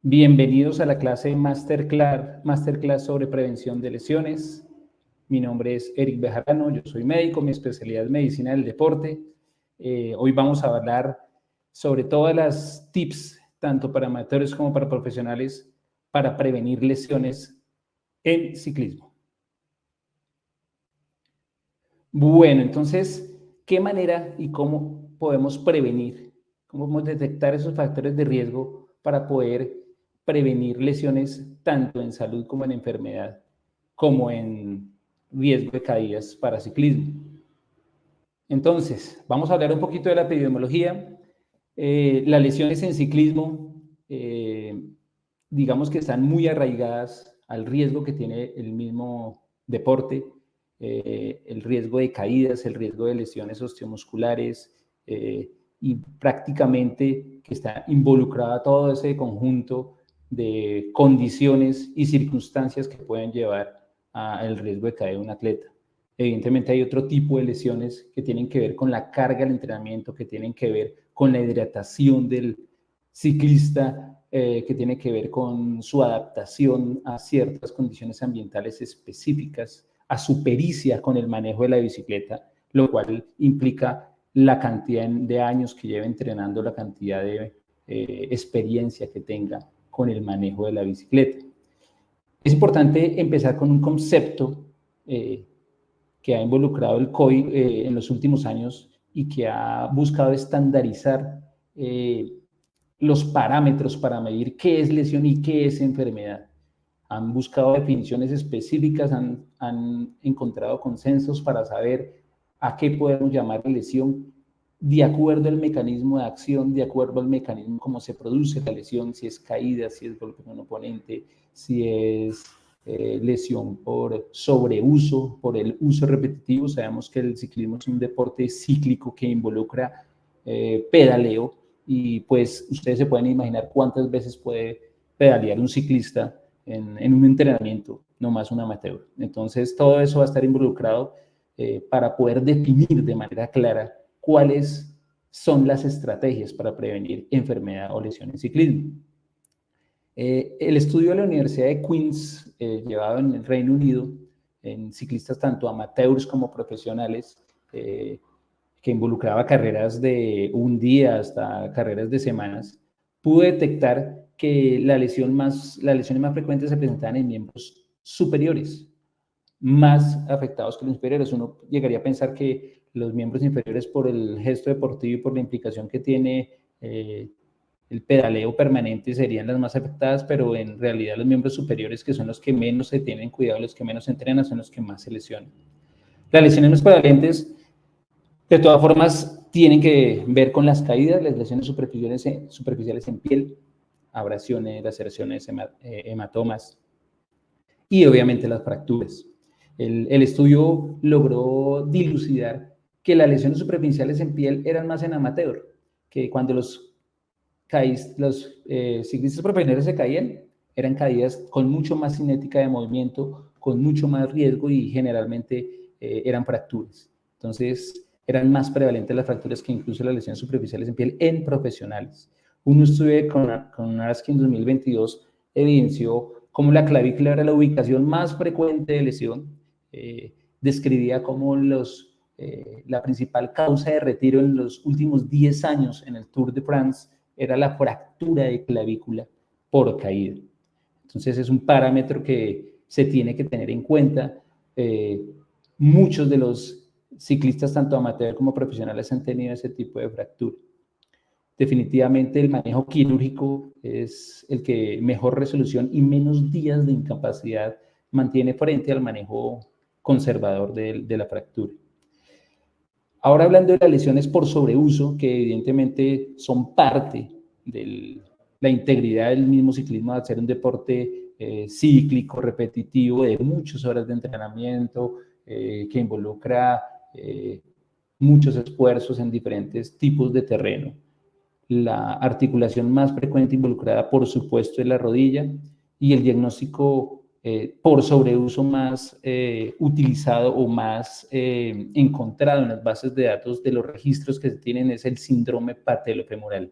Bienvenidos a la clase Masterclass sobre prevención de lesiones. Mi nombre es Eric Bejarano, yo soy médico, mi especialidad es medicina del deporte. Hoy vamos a hablar sobre todas las tips, tanto para amateurs como para profesionales, para prevenir lesiones en ciclismo. Bueno, entonces, ¿qué manera y cómo podemos prevenir? ¿Cómo podemos detectar esos factores de riesgo para poder prevenir lesiones tanto en salud como en enfermedad, como en riesgo de caídas para ciclismo? Entonces, vamos a hablar un poquito de la epidemiología. Las lesiones en ciclismo, digamos que están muy arraigadas al riesgo que tiene el mismo deporte, el riesgo de caídas, el riesgo de lesiones osteomusculares, y prácticamente que está involucrada todo ese conjunto de condiciones y circunstancias que pueden llevar al riesgo de caer un atleta. Evidentemente hay otro tipo de lesiones que tienen que ver con la carga del entrenamiento, que tienen que ver con la hidratación del ciclista, que tiene que ver con su adaptación a ciertas condiciones ambientales específicas, a su pericia con el manejo de la bicicleta, lo cual implica la cantidad de años que lleve entrenando, la cantidad de experiencia que tenga con el manejo de la bicicleta. Es importante empezar con un concepto que ha involucrado el COI en los últimos años y que ha buscado estandarizar los parámetros para medir qué es lesión y qué es enfermedad. Han buscado definiciones específicas, han encontrado consensos para saber a qué podemos llamar lesión de acuerdo al mecanismo de acción, de acuerdo al mecanismo cómo se produce la lesión, si es caída, si es golpe con un oponente, si es lesión por sobreuso, por el uso repetitivo. Sabemos que el ciclismo es un deporte cíclico que involucra pedaleo, y pues ustedes se pueden imaginar cuántas veces puede pedalear un ciclista en un entrenamiento, no más un amateur. Entonces todo eso va a estar involucrado para poder definir de manera clara cuáles son las estrategias para prevenir enfermedad o lesión en ciclismo. El estudio de la Universidad de Queens, llevado en el Reino Unido, en ciclistas tanto amateurs como profesionales, que involucraba carreras de un día hasta carreras de semanas, pudo detectar que las lesiones más frecuentes se presentaban en miembros superiores, más afectados que los inferiores. Uno llegaría a pensar que los miembros inferiores, por el gesto deportivo y por la implicación que tiene el pedaleo permanente, serían las más afectadas, pero en realidad los miembros superiores, que son los que menos se tienen cuidado, los que menos se entrenan, son los que más se lesionan. Las lesiones más prevalentes, de todas formas, tienen que ver con las caídas, las lesiones superficiales en piel, abrasiones, laceraciones, hematomas y obviamente las fracturas. El estudio logró dilucidar que las lesiones superficiales en piel eran más en amateur, que cuando los ciclistas profesionales se caían, eran caídas con mucho más cinética de movimiento, con mucho más riesgo, y generalmente eran fracturas. Entonces, eran más prevalentes las fracturas que incluso las lesiones superficiales en piel en profesionales. Un estudio con ASCI en 2022 evidenció cómo la clavícula era la ubicación más frecuente de lesión. Describía cómo la principal causa de retiro en los últimos 10 años en el Tour de France era la fractura de clavícula por caída. Entonces es un parámetro que se tiene que tener en cuenta. Muchos de los ciclistas, tanto amateur como profesionales, han tenido ese tipo de fractura. Definitivamente el manejo quirúrgico es el que mejor resolución y menos días de incapacidad mantiene frente al manejo conservador de la fractura. Ahora, hablando de las lesiones por sobreuso, que evidentemente son parte de la integridad del mismo ciclismo, de ser un deporte cíclico, repetitivo, de muchas horas de entrenamiento, que involucra muchos esfuerzos en diferentes tipos de terreno. La articulación más frecuente involucrada, por supuesto, es la rodilla, y el diagnóstico por sobreuso más utilizado o más encontrado en las bases de datos de los registros que se tienen es el síndrome patelofemoral.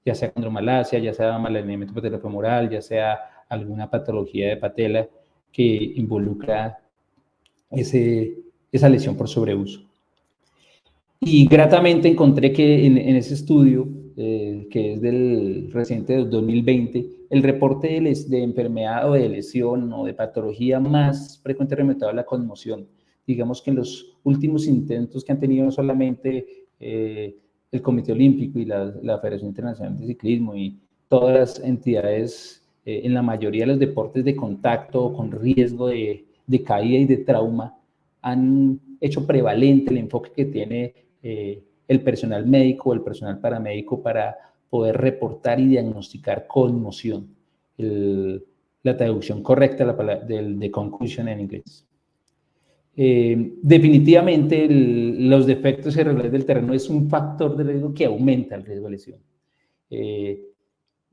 ya sea condromalacia, ya sea mal alineamiento patelofemoral, ya sea alguna patología de patela que involucra esa lesión por sobreuso. Y gratamente encontré que en ese estudio, que es del reciente del 2020, el reporte de enfermedad o de lesión o de patología más frecuente remontado a la conmoción. Digamos que en los últimos intentos que han tenido no solamente el Comité Olímpico y la Federación Internacional de Ciclismo y todas las entidades en la mayoría de los deportes de contacto con riesgo de caída y de trauma, han hecho prevalente el enfoque que tiene el personal médico o el personal paramédico para poder reportar y diagnosticar conmoción. La traducción correcta de concussion en inglés. Definitivamente los defectos irregulares del terreno es un factor de riesgo que aumenta el riesgo de lesión.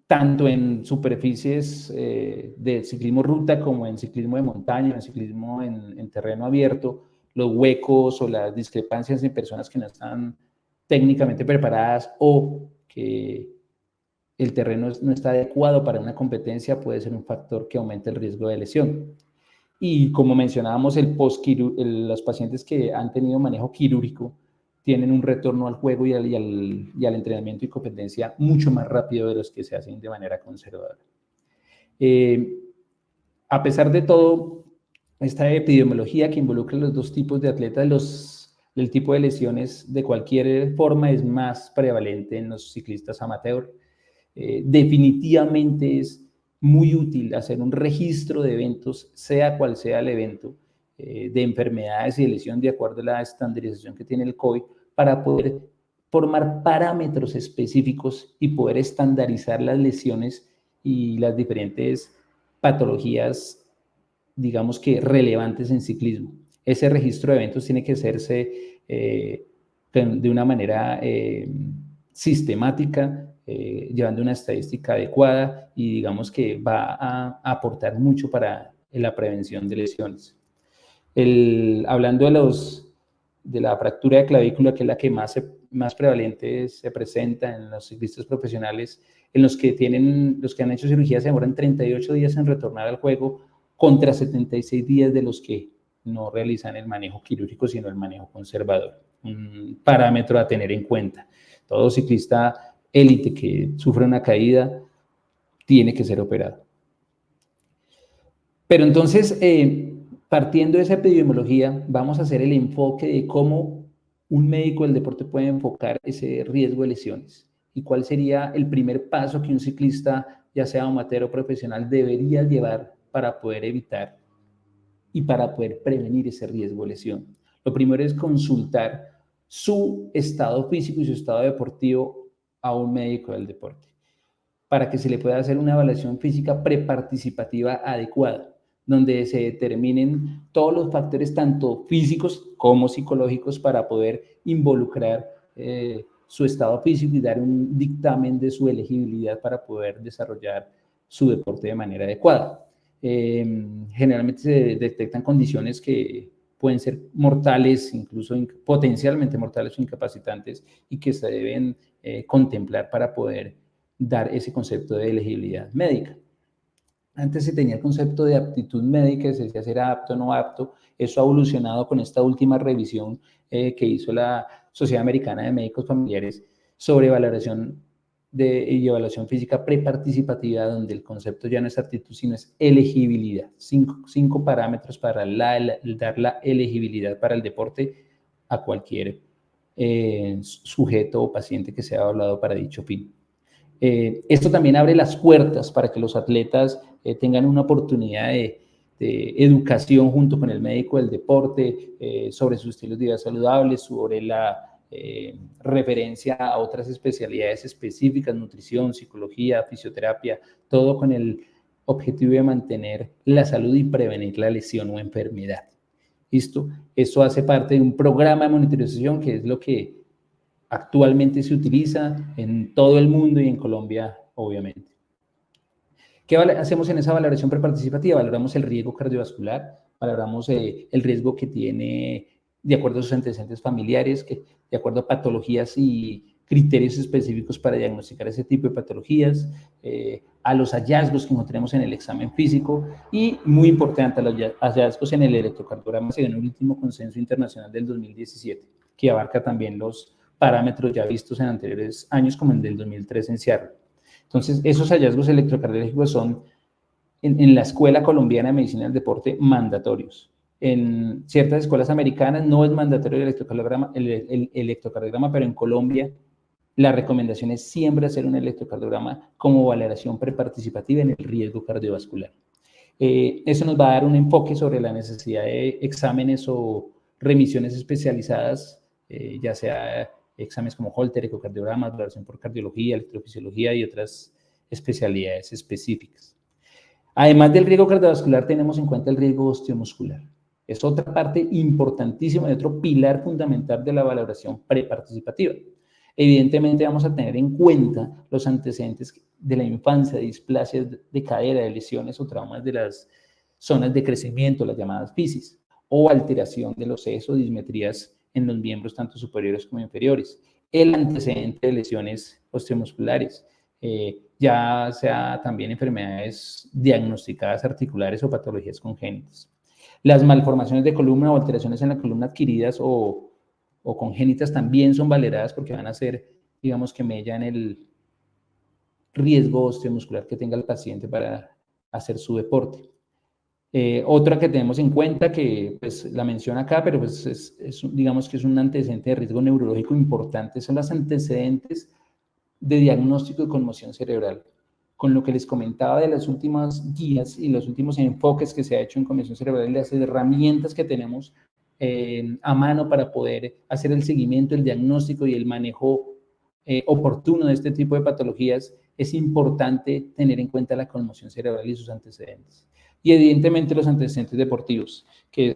Tanto en superficies de ciclismo ruta como en ciclismo de montaña, en ciclismo en terreno abierto, los huecos o las discrepancias en personas que no están técnicamente preparadas o que el terreno no está adecuado para una competencia puede ser un factor que aumenta el riesgo de lesión. Y como mencionábamos, los pacientes que han tenido manejo quirúrgico tienen un retorno al juego y al entrenamiento y competencia mucho más rápido de los que se hacen de manera conservadora. A pesar de todo, esta epidemiología que involucra los dos tipos de atletas, el tipo de lesiones de cualquier forma es más prevalente en los ciclistas amateur. Definitivamente es muy útil hacer un registro de eventos, sea cual sea el evento, de enfermedades y de lesión de acuerdo a la estandarización que tiene el COVID, para poder formar parámetros específicos y poder estandarizar las lesiones y las diferentes patologías, digamos que relevantes en ciclismo. Ese registro de eventos tiene que hacerse de una manera sistemática, llevando una estadística adecuada y digamos que va a aportar mucho para la prevención de lesiones. Hablando de la fractura de clavícula, que es la que más prevalente se presenta en los ciclistas profesionales, en los que han hecho cirugía se demoran 38 días en retornar al juego contra 76 días de los que no realizan el manejo quirúrgico, sino el manejo conservador. Un parámetro a tener en cuenta. Todo ciclista élite que sufre una caída tiene que ser operado. Pero entonces, partiendo de esa epidemiología, vamos a hacer el enfoque de cómo un médico del deporte puede enfocar ese riesgo de lesiones y cuál sería el primer paso que un ciclista, ya sea amateur o profesional, debería llevar para poder evitar y para poder prevenir ese riesgo de lesión. Lo primero es consultar su estado físico y su estado deportivo a un médico del deporte para que se le pueda hacer una evaluación física preparticipativa adecuada, donde se determinen todos los factores, tanto físicos como psicológicos, para poder involucrar su estado físico y dar un dictamen de su elegibilidad para poder desarrollar su deporte de manera adecuada. Generalmente se detectan condiciones que pueden ser mortales, incluso potencialmente mortales o incapacitantes, y que se deben contemplar para poder dar ese concepto de elegibilidad médica. Antes se tenía el concepto de aptitud médica, se decía si era apto o no apto. Eso ha evolucionado con esta última revisión que hizo la Sociedad Americana de Médicos Familiares sobre valoración y evaluación física preparticipativa, donde el concepto ya no es aptitud, sino es elegibilidad. Cinco parámetros para dar la elegibilidad para el deporte a cualquier sujeto o paciente que sea evaluado para dicho fin. Esto también abre las puertas para que los atletas tengan una oportunidad de educación junto con el médico del deporte sobre sus estilos de vida saludables, sobre la referencia a otras especialidades específicas, nutrición, psicología, fisioterapia, todo con el objetivo de mantener la salud y prevenir la lesión o enfermedad. ¿Listo? Esto hace parte de un programa de monitorización que es lo que actualmente se utiliza en todo el mundo y en Colombia, obviamente. ¿Qué hacemos en esa valoración preparticipativa? Valoramos el riesgo cardiovascular, valoramos el riesgo que tiene de acuerdo a sus antecedentes familiares, de acuerdo a patologías y criterios específicos para diagnosticar ese tipo de patologías, a los hallazgos que encontremos en el examen físico y, muy importante, a los hallazgos en el electrocardiograma, según el último consenso internacional del 2017, que abarca también los parámetros ya vistos en anteriores años, como en el del 2003 en Seattle. Entonces, esos hallazgos electrocardiológicos son, en la Escuela Colombiana de Medicina del Deporte, mandatorios. En ciertas escuelas americanas no es mandatorio el electrocardiograma, pero en Colombia la recomendación es siempre hacer un electrocardiograma como valoración preparticipativa en el riesgo cardiovascular. Eso nos va a dar un enfoque sobre la necesidad de exámenes o remisiones especializadas, ya sea exámenes como Holter, ecocardiogramas, valoración por cardiología, electrofisiología y otras especialidades específicas. Además del riesgo cardiovascular, tenemos en cuenta el riesgo osteomuscular. Es otra parte importantísima y otro pilar fundamental de la valoración preparticipativa. Evidentemente vamos a tener en cuenta los antecedentes de la infancia, de displasias de cadera, de lesiones o traumas de las zonas de crecimiento, las llamadas fisis, o alteración de los sesos, dismetrías en los miembros tanto superiores como inferiores. El antecedente de lesiones osteomusculares, ya sea también enfermedades diagnosticadas articulares o patologías congénitas. Las malformaciones de columna o alteraciones en la columna adquiridas o congénitas también son valoradas porque van a ser, digamos, que mellan el riesgo osteomuscular que tenga el paciente para hacer su deporte. Otra que tenemos en cuenta, que pues la menciono acá, pero pues digamos que es un antecedente de riesgo neurológico importante, son los antecedentes de diagnóstico de conmoción cerebral. Con lo que les comentaba de las últimas guías y los últimos enfoques que se ha hecho en conmoción cerebral y las herramientas que tenemos a mano para poder hacer el seguimiento, el diagnóstico y el manejo oportuno de este tipo de patologías, es importante tener en cuenta la conmoción cerebral y sus antecedentes. Y evidentemente los antecedentes deportivos, que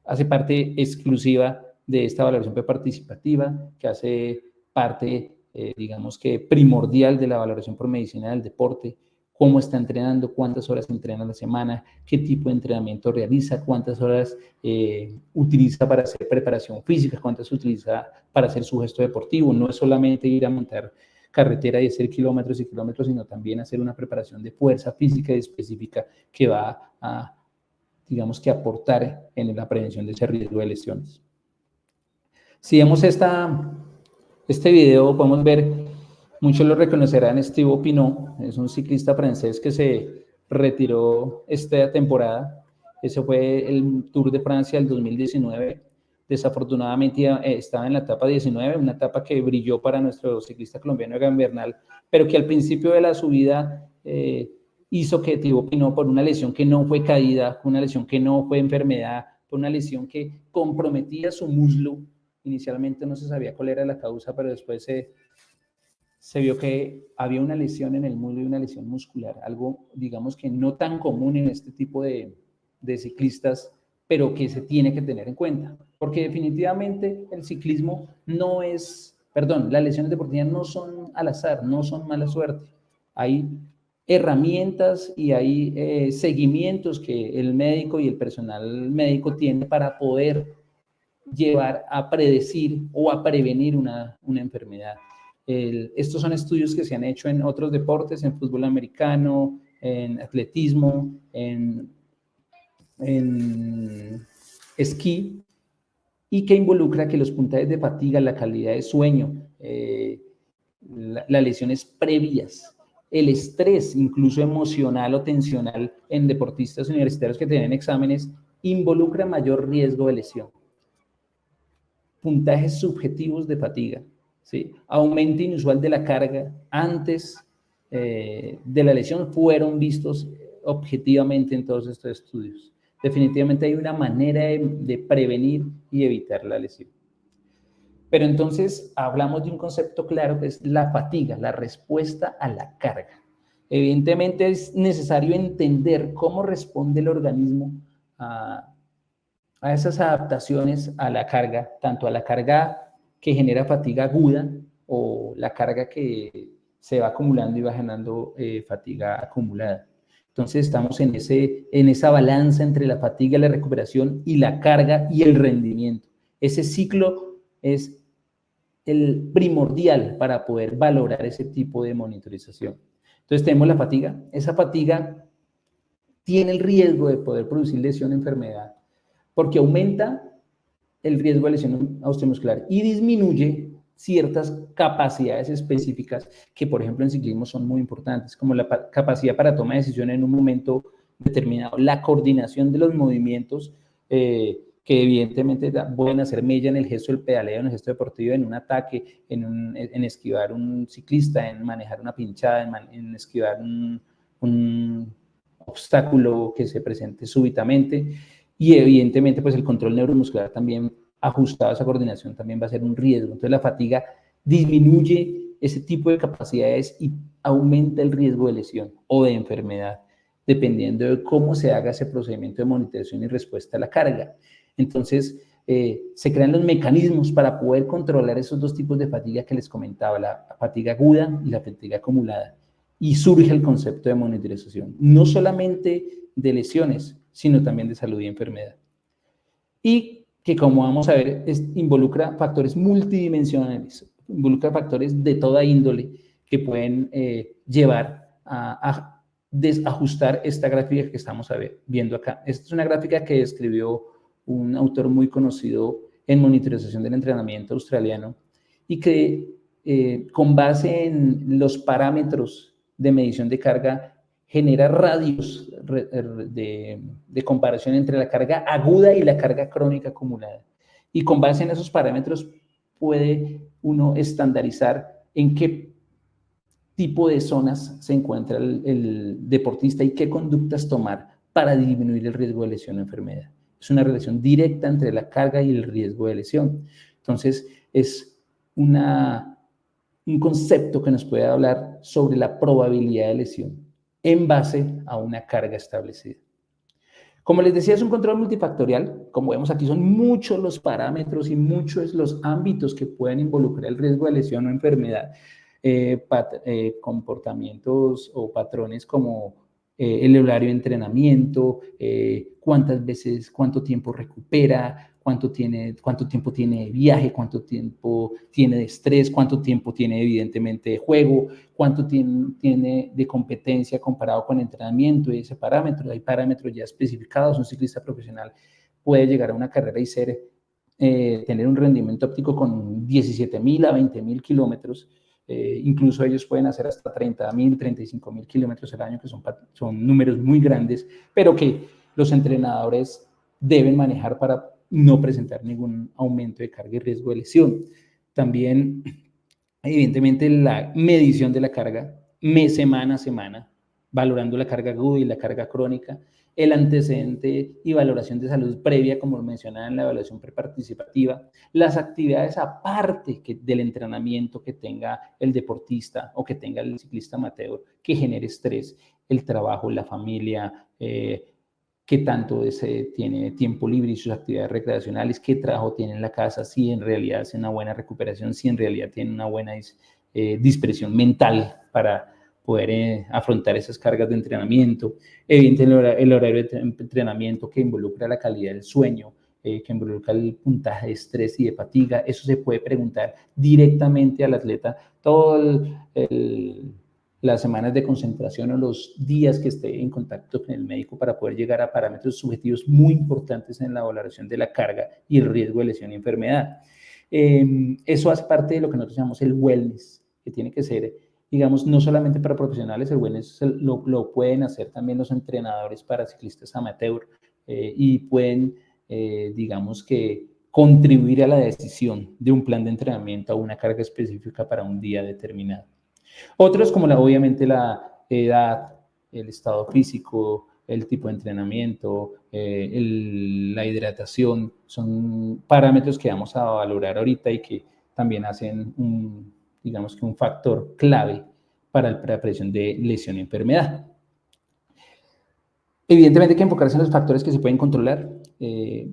hace parte exclusiva de esta valoración participativa, que hace parte, digamos que primordial de la valoración por medicina del deporte, cómo está entrenando, cuántas horas entrena a la semana, qué tipo de entrenamiento realiza, cuántas horas utiliza para hacer preparación física, cuántas utiliza para hacer su gesto deportivo. No es solamente ir a montar carretera y hacer kilómetros y kilómetros, sino también hacer una preparación de fuerza física y específica que va a, digamos que, aportar en la prevención de ese riesgo de lesiones. Si vemos este video, podemos ver, muchos lo reconocerán, Thibaut Pinot, es un ciclista francés que se retiró esta temporada. Ese fue el Tour de Francia del 2019. Desafortunadamente estaba en la etapa 19, una etapa que brilló para nuestro ciclista colombiano Egan Bernal, pero que al principio de la subida hizo que Thibaut Pinot, por una lesión que no fue caída, una lesión que no fue enfermedad, por una lesión que comprometía su muslo, inicialmente no se sabía cuál era la causa, pero después se vio que había una lesión en el muslo y una lesión muscular, algo, digamos, que no tan común en este tipo de ciclistas, pero que se tiene que tener en cuenta, porque definitivamente el ciclismo no es, las lesiones deportivas no son al azar, no son mala suerte. Hay herramientas y hay seguimientos que el médico y el personal médico tiene para poder llevar a predecir o a prevenir una enfermedad. Estos son estudios que se han hecho en otros deportes, en fútbol americano, en atletismo, en esquí, y que involucra que los puntajes de fatiga, la calidad de sueño, las lesiones previas, el estrés, incluso emocional o tensional en deportistas universitarios que tienen exámenes, involucra mayor riesgo de lesión. Puntajes subjetivos de fatiga, ¿sí? Aumento inusual de la carga antes de la lesión fueron vistos objetivamente en todos estos estudios. Definitivamente hay una manera de prevenir y evitar la lesión. Pero entonces hablamos de un concepto claro que es la fatiga, la respuesta a la carga. Evidentemente es necesario entender cómo responde el organismo a esas adaptaciones a la carga, tanto a la carga que genera fatiga aguda o la carga que se va acumulando y va generando fatiga acumulada. Entonces estamos en esa balanza entre la fatiga, la recuperación y la carga y el rendimiento. Ese ciclo es el primordial para poder valorar ese tipo de monitorización. Entonces tenemos la fatiga. Esa fatiga tiene el riesgo de poder producir lesión o enfermedad porque aumenta el riesgo de lesión osteomuscular y disminuye ciertas capacidades específicas que, por ejemplo, en ciclismo son muy importantes, como la capacidad para toma de decisión en un momento determinado, la coordinación de los movimientos, que evidentemente pueden hacer mella en el gesto del pedaleo, en el gesto deportivo, en un ataque, en esquivar un ciclista, en manejar una pinchada, en esquivar un obstáculo que se presente súbitamente. Y evidentemente, pues el control neuromuscular también ajustado a esa coordinación también va a ser un riesgo. Entonces la fatiga disminuye ese tipo de capacidades y aumenta el riesgo de lesión o de enfermedad, dependiendo de cómo se haga ese procedimiento de monitorización y respuesta a la carga. Entonces, se crean los mecanismos para poder controlar esos dos tipos de fatiga que les comentaba, la fatiga aguda y la fatiga acumulada. Y surge el concepto de monitorización, no solamente de lesiones, sino también de salud y enfermedad. Y que, como vamos a ver, involucra factores multidimensionales, involucra factores de toda índole que pueden llevar a desajustar esta gráfica que estamos viendo acá. Esta es una gráfica que describió un autor muy conocido en monitorización del entrenamiento australiano y que con base en los parámetros de medición de carga genera radios de comparación entre la carga aguda y la carga crónica acumulada. Y con base en esos parámetros puede uno estandarizar en qué tipo de zonas se encuentra el deportista y qué conductas tomar para disminuir el riesgo de lesión o enfermedad. Es una relación directa entre la carga y el riesgo de lesión. Entonces, es un concepto que nos puede hablar sobre la probabilidad de lesión en base a una carga establecida. Como les decía, es un control multifactorial. Como vemos aquí, son muchos los parámetros y muchos los ámbitos que pueden involucrar el riesgo de lesión o enfermedad. Comportamientos o patrones como el horario de entrenamiento, cuántas veces, cuánto tiempo recupera, cuánto tiempo tiene de viaje, cuánto tiempo tiene de estrés, cuánto tiempo tiene evidentemente de juego, cuánto tiene de competencia comparado con entrenamiento y ese parámetro. Hay parámetros ya especificados. Un ciclista profesional puede llegar a una carrera y tener un rendimiento óptico con 17.000 a 20.000 kilómetros. Incluso ellos pueden hacer hasta 30.000, 35.000 kilómetros al año, que son números muy grandes, pero que los entrenadores deben manejar para no presentar ningún aumento de carga y riesgo de lesión. También, evidentemente, la medición de la carga semana a semana, valorando la carga aguda y la carga crónica, el antecedente y valoración de salud previa, como lo mencionaba en la evaluación preparticipativa, las actividades aparte del entrenamiento que tenga el deportista o que tenga el ciclista amateur que genere estrés, el trabajo, la familia, qué tanto tiene tiempo libre y sus actividades recreacionales, qué trabajo tiene en la casa, si en realidad hace una buena recuperación, si en realidad tiene una buena dispersión mental para poder afrontar esas cargas de entrenamiento. Evidentemente, el horario de entrenamiento que involucra la calidad del sueño, que involucra el puntaje de estrés y de fatiga. Eso se puede preguntar directamente al atleta todo las semanas de concentración o los días que esté en contacto con el médico para poder llegar a parámetros subjetivos muy importantes en la valoración de la carga y el riesgo de lesión y enfermedad. Eso hace parte de lo que nosotros llamamos el wellness, que tiene que ser, digamos, no solamente para profesionales. El wellness lo pueden hacer también los entrenadores para ciclistas amateur y pueden, digamos que, contribuir a la decisión de un plan de entrenamiento o una carga específica para un día determinado. Otros como obviamente la edad, el estado físico, el tipo de entrenamiento, la hidratación, son parámetros que vamos a valorar ahorita y que también hacen digamos que un factor clave para la prevención de lesión y enfermedad. Evidentemente hay que enfocarse en los factores que se pueden controlar.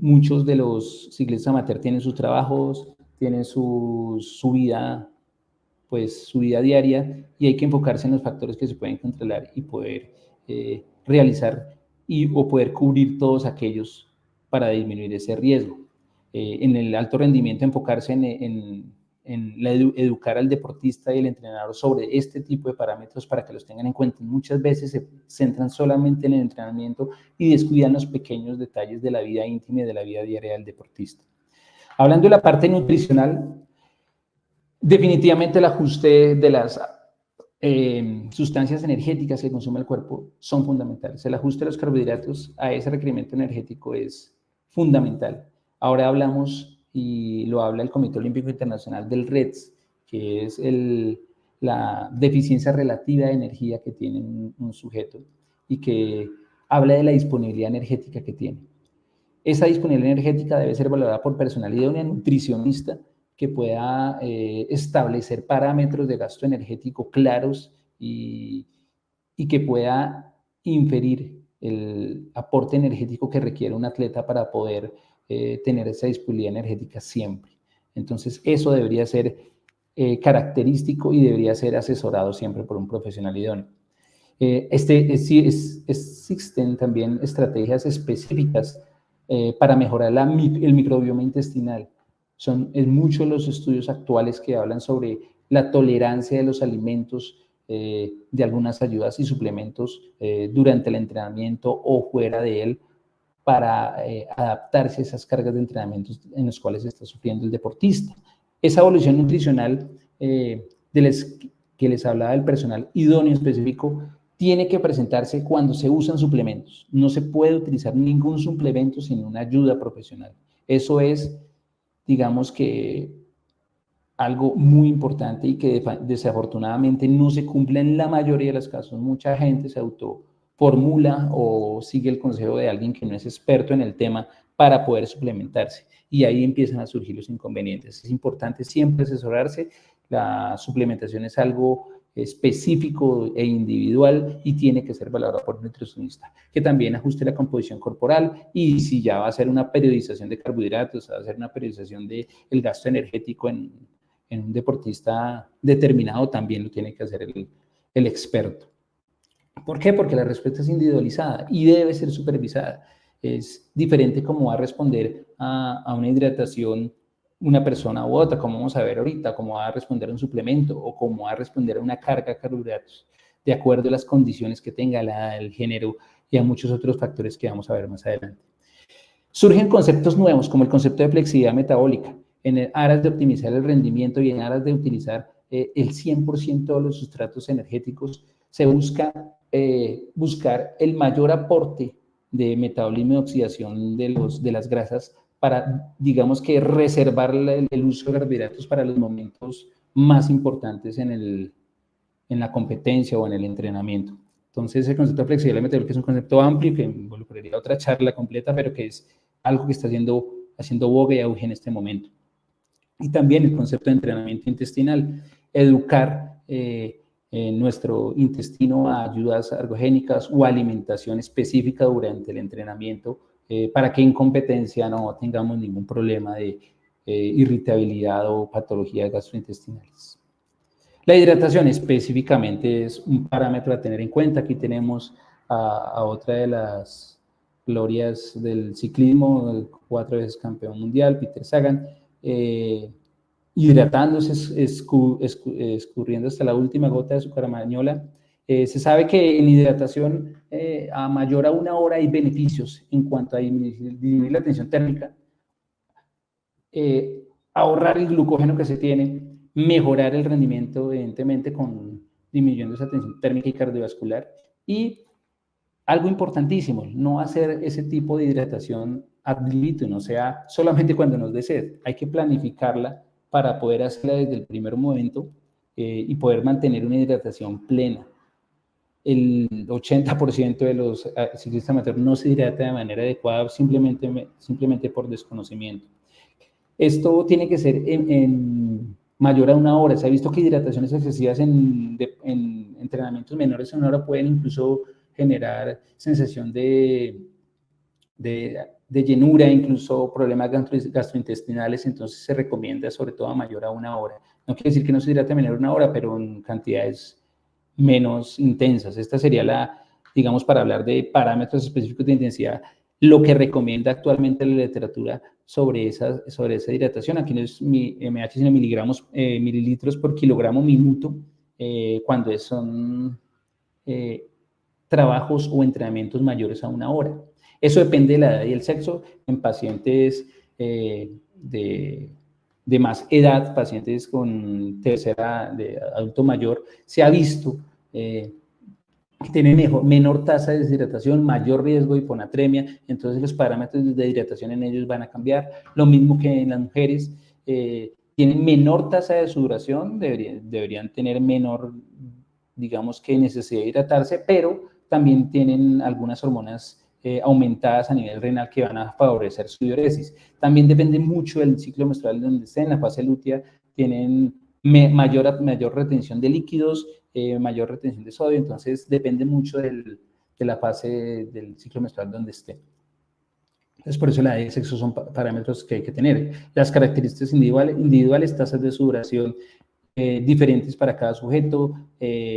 Muchos de los ciclistas amateur tienen sus trabajos, tienen su vida, pues su vida diaria, y hay que enfocarse en los factores que se pueden controlar y poder realizar o poder cubrir todos aquellos para disminuir ese riesgo. En el alto rendimiento, enfocarse en educar al deportista y al entrenador sobre este tipo de parámetros para que los tengan en cuenta. Muchas veces se centran solamente en el entrenamiento y descuidan los pequeños detalles de la vida íntima y de la vida diaria del deportista. Hablando de la parte nutricional, definitivamente el ajuste de las sustancias energéticas que consume el cuerpo son fundamentales. El ajuste de los carbohidratos a ese requerimiento energético es fundamental. Ahora hablamos, y lo habla el Comité Olímpico Internacional, del REDS, que es la deficiencia relativa de energía que tiene un sujeto y que habla de la disponibilidad energética que tiene. Esa disponibilidad energética debe ser valorada por personal idóneo, nutricionista, que pueda establecer parámetros de gasto energético claros y que pueda inferir el aporte energético que requiere un atleta para poder tener esa disponibilidad energética siempre. Entonces, eso debería ser característico y debería ser asesorado siempre por un profesional idóneo. Existen también estrategias específicas para mejorar el microbioma intestinal. Es muchos los estudios actuales que hablan sobre la tolerancia de los alimentos, de algunas ayudas y suplementos durante el entrenamiento o fuera de él, para adaptarse a esas cargas de entrenamientos en los cuales está sufriendo el deportista. Esa evolución nutricional que les hablaba del personal idóneo específico tiene que presentarse cuando se usan suplementos. No se puede utilizar ningún suplemento sin una ayuda profesional. Eso es, digamos que, algo muy importante y que desafortunadamente no se cumple en la mayoría de los casos. Mucha gente se autoformula o sigue el consejo de alguien que no es experto en el tema para poder suplementarse. Y ahí empiezan a surgir los inconvenientes. Es importante siempre asesorarse. La suplementación es algo específico e individual y tiene que ser valorado por un nutricionista, que también ajuste la composición corporal, y si ya va a hacer una periodización de carbohidratos, va a hacer una periodización del gasto energético en un deportista determinado, también lo tiene que hacer el experto. ¿Por qué? Porque la respuesta es individualizada y debe ser supervisada. Es diferente cómo va a responder a una hidratación una persona u otra, como vamos a ver ahorita, cómo va a responder a un suplemento o cómo va a responder a una carga de carbohidratos, de acuerdo a las condiciones que tenga, el género y a muchos otros factores que vamos a ver más adelante. Surgen conceptos nuevos, como el concepto de flexibilidad metabólica, en aras de optimizar el rendimiento y en aras de utilizar el 100% de los sustratos energéticos. Se busca buscar el mayor aporte de metabolismo y oxidación de las grasas para, digamos que, reservar el uso de carbohidratos para los momentos más importantes en la competencia o en el entrenamiento. Entonces, el concepto de flexibilidad metabólica es un concepto amplio que involucraría otra charla completa, pero que es algo que está haciendo boga y auge en este momento. Y también el concepto de entrenamiento intestinal, educar nuestro intestino a ayudas ergogénicas o alimentación específica durante el entrenamiento, para que en competencia no tengamos ningún problema de irritabilidad o patologías gastrointestinales. La hidratación específicamente es un parámetro a tener en cuenta. Aquí tenemos a otra de las glorias del ciclismo, 4 veces campeón mundial, Peter Sagan, hidratándose, escurriendo hasta la última gota de su caramañola. Se sabe que en hidratación a mayor a 1 hora hay beneficios en cuanto a disminuir la tensión térmica, ahorrar el glucógeno que se tiene, mejorar el rendimiento, evidentemente, disminuyendo esa tensión térmica y cardiovascular. Y algo importantísimo, no hacer ese tipo de hidratación ad libitum, o sea, solamente cuando nos dé sed. Hay que planificarla para poder hacerla desde el primer momento y poder mantener una hidratación plena. El 80% de los ciclistas amateurs no se hidrata de manera adecuada simplemente por desconocimiento. Esto tiene que ser en mayor a 1 hora. Se ha visto que hidrataciones excesivas en entrenamientos menores a 1 hora pueden incluso generar sensación de llenura, incluso problemas gastrointestinales. Entonces se recomienda sobre todo a mayor a 1 hora. No quiere decir que no se hidrate menor a 1 hora, pero en cantidades menos intensas. Esta sería digamos, para hablar de parámetros específicos de intensidad, lo que recomienda actualmente la literatura sobre esa hidratación. Aquí no es mH, sino mililitros por kilogramo minuto, cuando son trabajos o entrenamientos mayores a 1 hora. Eso depende de la edad y el sexo. En pacientes de más edad, pacientes con tercera, de adulto mayor, se ha visto que tienen menor tasa de deshidratación, mayor riesgo de hiponatremia, entonces los parámetros de hidratación en ellos van a cambiar. Lo mismo que en las mujeres, tienen menor tasa de sudoración, deberían tener menor, digamos que necesidad de hidratarse, pero también tienen algunas hormonas aumentadas a nivel renal que van a favorecer su diuresis. También depende mucho del ciclo menstrual donde estén. En la fase lútea tienen mayor retención de líquidos, mayor retención de sodio, entonces depende mucho de la fase del ciclo menstrual donde estén. Entonces, por eso la edad y el sexo son parámetros que hay que tener. Las características individuales, tasas de sudoración diferentes para cada sujeto,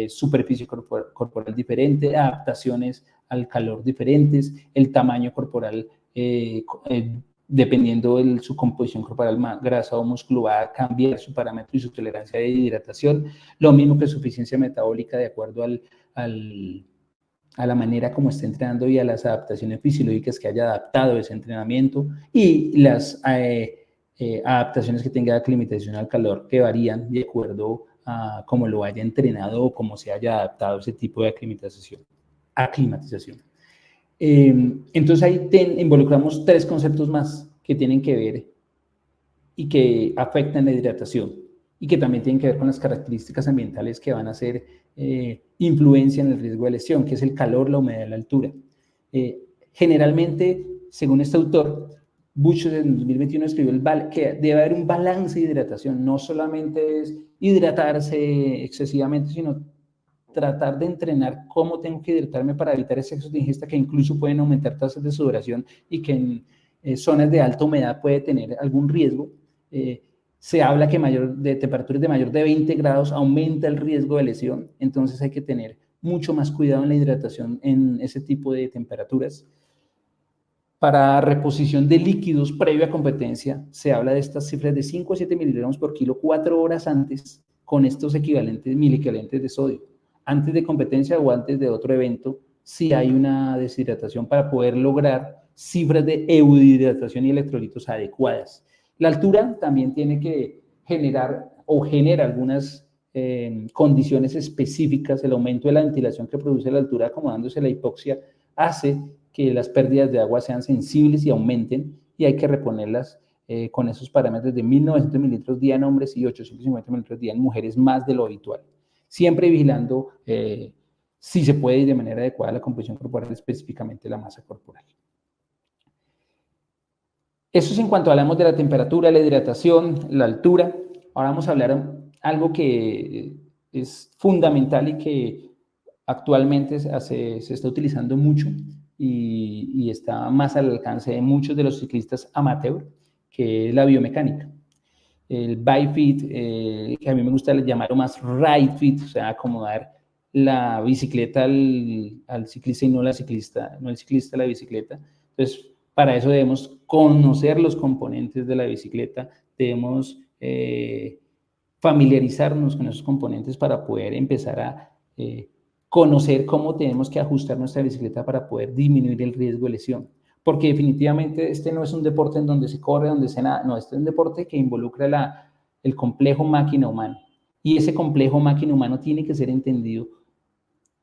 superficie corporal diferente, adaptaciones al calor diferentes, el tamaño corporal, dependiendo de su composición corporal, grasa o músculo, va a cambiar su parámetro y su tolerancia de hidratación. Lo mismo que suficiencia metabólica de acuerdo a la manera como esté entrenando y a las adaptaciones fisiológicas que haya adaptado ese entrenamiento, y las adaptaciones que tenga de aclimatación al calor, que varían de acuerdo a cómo lo haya entrenado o cómo se haya adaptado ese tipo de aclimatización. Entonces ahí involucramos 3 conceptos más que tienen que ver y que afectan la hidratación y que también tienen que ver con las características ambientales que van a hacer influencia en el riesgo de lesión, que es el calor, la humedad y la altura. Generalmente, según este autor, Buchholz en 2021 escribió que debe haber un balance de hidratación, no solamente es hidratarse excesivamente, sino tratar de entrenar cómo tengo que hidratarme para evitar excesos de ingesta que incluso pueden aumentar tasas de sudoración y que en zonas de alta humedad puede tener algún riesgo. Se habla que de temperaturas de mayor de 20 grados aumenta el riesgo de lesión, entonces hay que tener mucho más cuidado en la hidratación en ese tipo de temperaturas. Para reposición de líquidos previo a competencia, se habla de estas cifras de 5 a 7 miligramos por kilo 4 horas antes, con estos miliequivalentes de sodio. Antes de competencia o antes de otro evento, si hay una deshidratación para poder lograr cifras de euhidratación y electrolitos adecuadas. La altura también tiene que generar o genera algunas condiciones específicas. El aumento de la ventilación que produce la altura, acomodándose la hipoxia, hace que las pérdidas de agua sean sensibles y aumenten, y hay que reponerlas con esos parámetros de 1900 mililitros día en hombres y 850 mililitros día en mujeres, más de lo habitual. Siempre vigilando si se puede y de manera adecuada la composición corporal, específicamente la masa corporal. Eso es en cuanto hablamos de la temperatura, la hidratación, la altura. Ahora vamos a hablar algo que es fundamental y que actualmente se está utilizando mucho y está más al alcance de muchos de los ciclistas amateur, que es la biomecánica. El bike fit, que a mí me gusta llamarlo más ride fit, o sea, acomodar la bicicleta al ciclista y no el ciclista a la bicicleta. Entonces, para eso debemos conocer los componentes de la bicicleta, debemos familiarizarnos con esos componentes para poder empezar a conocer cómo tenemos que ajustar nuestra bicicleta para poder disminuir el riesgo de lesión. Porque definitivamente este no es un deporte en donde se corre, donde se nada, no, este es un deporte que involucra el complejo máquina-humano. Y ese complejo máquina-humano tiene que ser entendido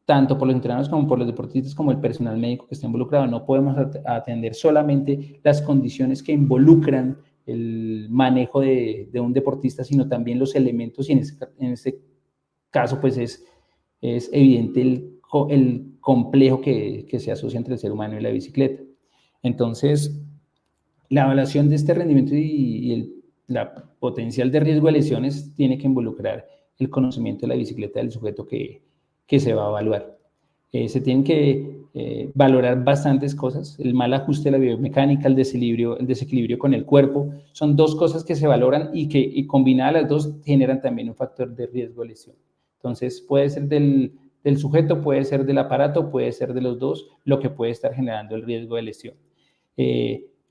tanto por los entrenadores como por los deportistas, como el personal médico que está involucrado. No podemos atender solamente las condiciones que involucran el manejo de un deportista, sino también los elementos, y en ese caso pues es evidente el complejo que se asocia entre el ser humano y la bicicleta. Entonces, la evaluación de este rendimiento y la potencial de riesgo de lesiones tiene que involucrar el conocimiento de la bicicleta del sujeto que se va a evaluar. Se tienen que valorar bastantes cosas: el mal ajuste de la biomecánica, el desequilibrio con el cuerpo. Son 2 cosas que se valoran y que combinadas las 2 generan también un factor de riesgo de lesión. Entonces, puede ser del sujeto, puede ser del aparato, puede ser de los 2, lo que puede estar generando el riesgo de lesión.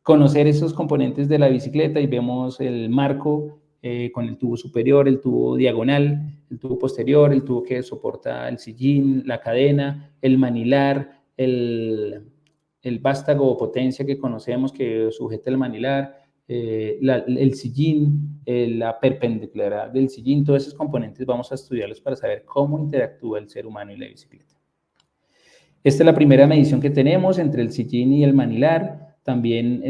conocer esos componentes de la bicicleta y vemos el marco con el tubo superior, el tubo diagonal, el tubo posterior, el tubo que soporta el sillín, la cadena, el manilar, el vástago o potencia que conocemos que sujeta el manilar, el sillín, la perpendicularidad del sillín, todos esos componentes vamos a estudiarlos para saber cómo interactúa el ser humano y la bicicleta. Esta es la primera medición que tenemos entre el sillín y el manilar. También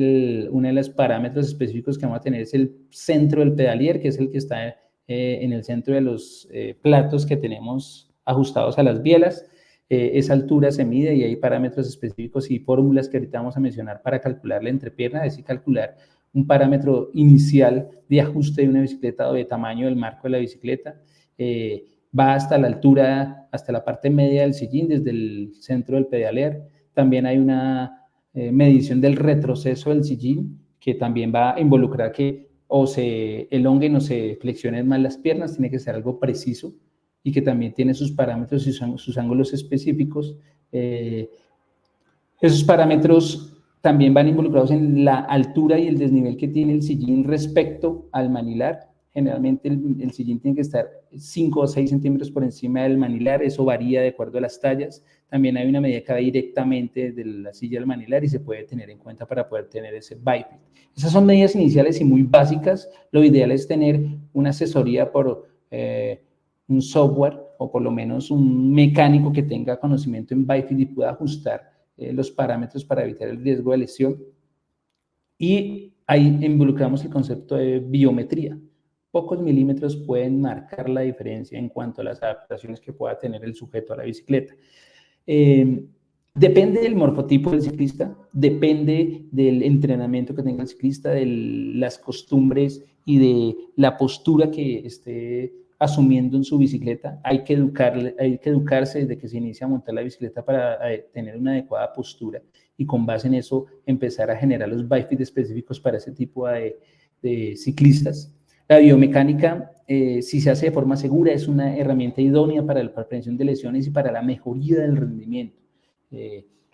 uno de los parámetros específicos que vamos a tener es el centro del pedalier, que es el que está en el centro de los platos que tenemos ajustados a las bielas. Esa altura se mide y hay parámetros específicos y fórmulas que ahorita vamos a mencionar para calcular la entrepierna, es decir, calcular un parámetro inicial de ajuste de una bicicleta o de tamaño del marco de la bicicleta. Va hasta la altura, hasta la parte media del sillín, desde el centro del pedalier. También hay una medición del retroceso del sillín, que también va a involucrar que o se elonguen o se flexionen más las piernas, tiene que ser algo preciso y que también tiene sus parámetros y sus ángulos específicos. Esos parámetros también van involucrados en la altura y el desnivel que tiene el sillín respecto al manilar. Generalmente el sillín tiene que estar 5 o 6 centímetros por encima del manilar, eso varía de acuerdo a las tallas. También hay una medida que va directamente de la silla al manilar y se puede tener en cuenta para poder tener ese biped. Esas son medidas iniciales y muy básicas. Lo ideal es tener una asesoría por un software o por lo menos un mecánico que tenga conocimiento en biped y pueda ajustar los parámetros para evitar el riesgo de lesión. Y ahí involucramos el concepto de biometría. Pocos milímetros pueden marcar la diferencia en cuanto a las adaptaciones que pueda tener el sujeto a la bicicleta. Depende del morfotipo del ciclista, depende del entrenamiento que tenga el ciclista, de las costumbres y de la postura que esté asumiendo en su bicicleta. Hay que educarse desde que se inicia a montar la bicicleta para tener una adecuada postura y con base en eso empezar a generar los bipeds específicos para ese tipo de ciclistas. La biomecánica, si se hace de forma segura, es una herramienta idónea para la prevención de lesiones y para la mejoría del rendimiento.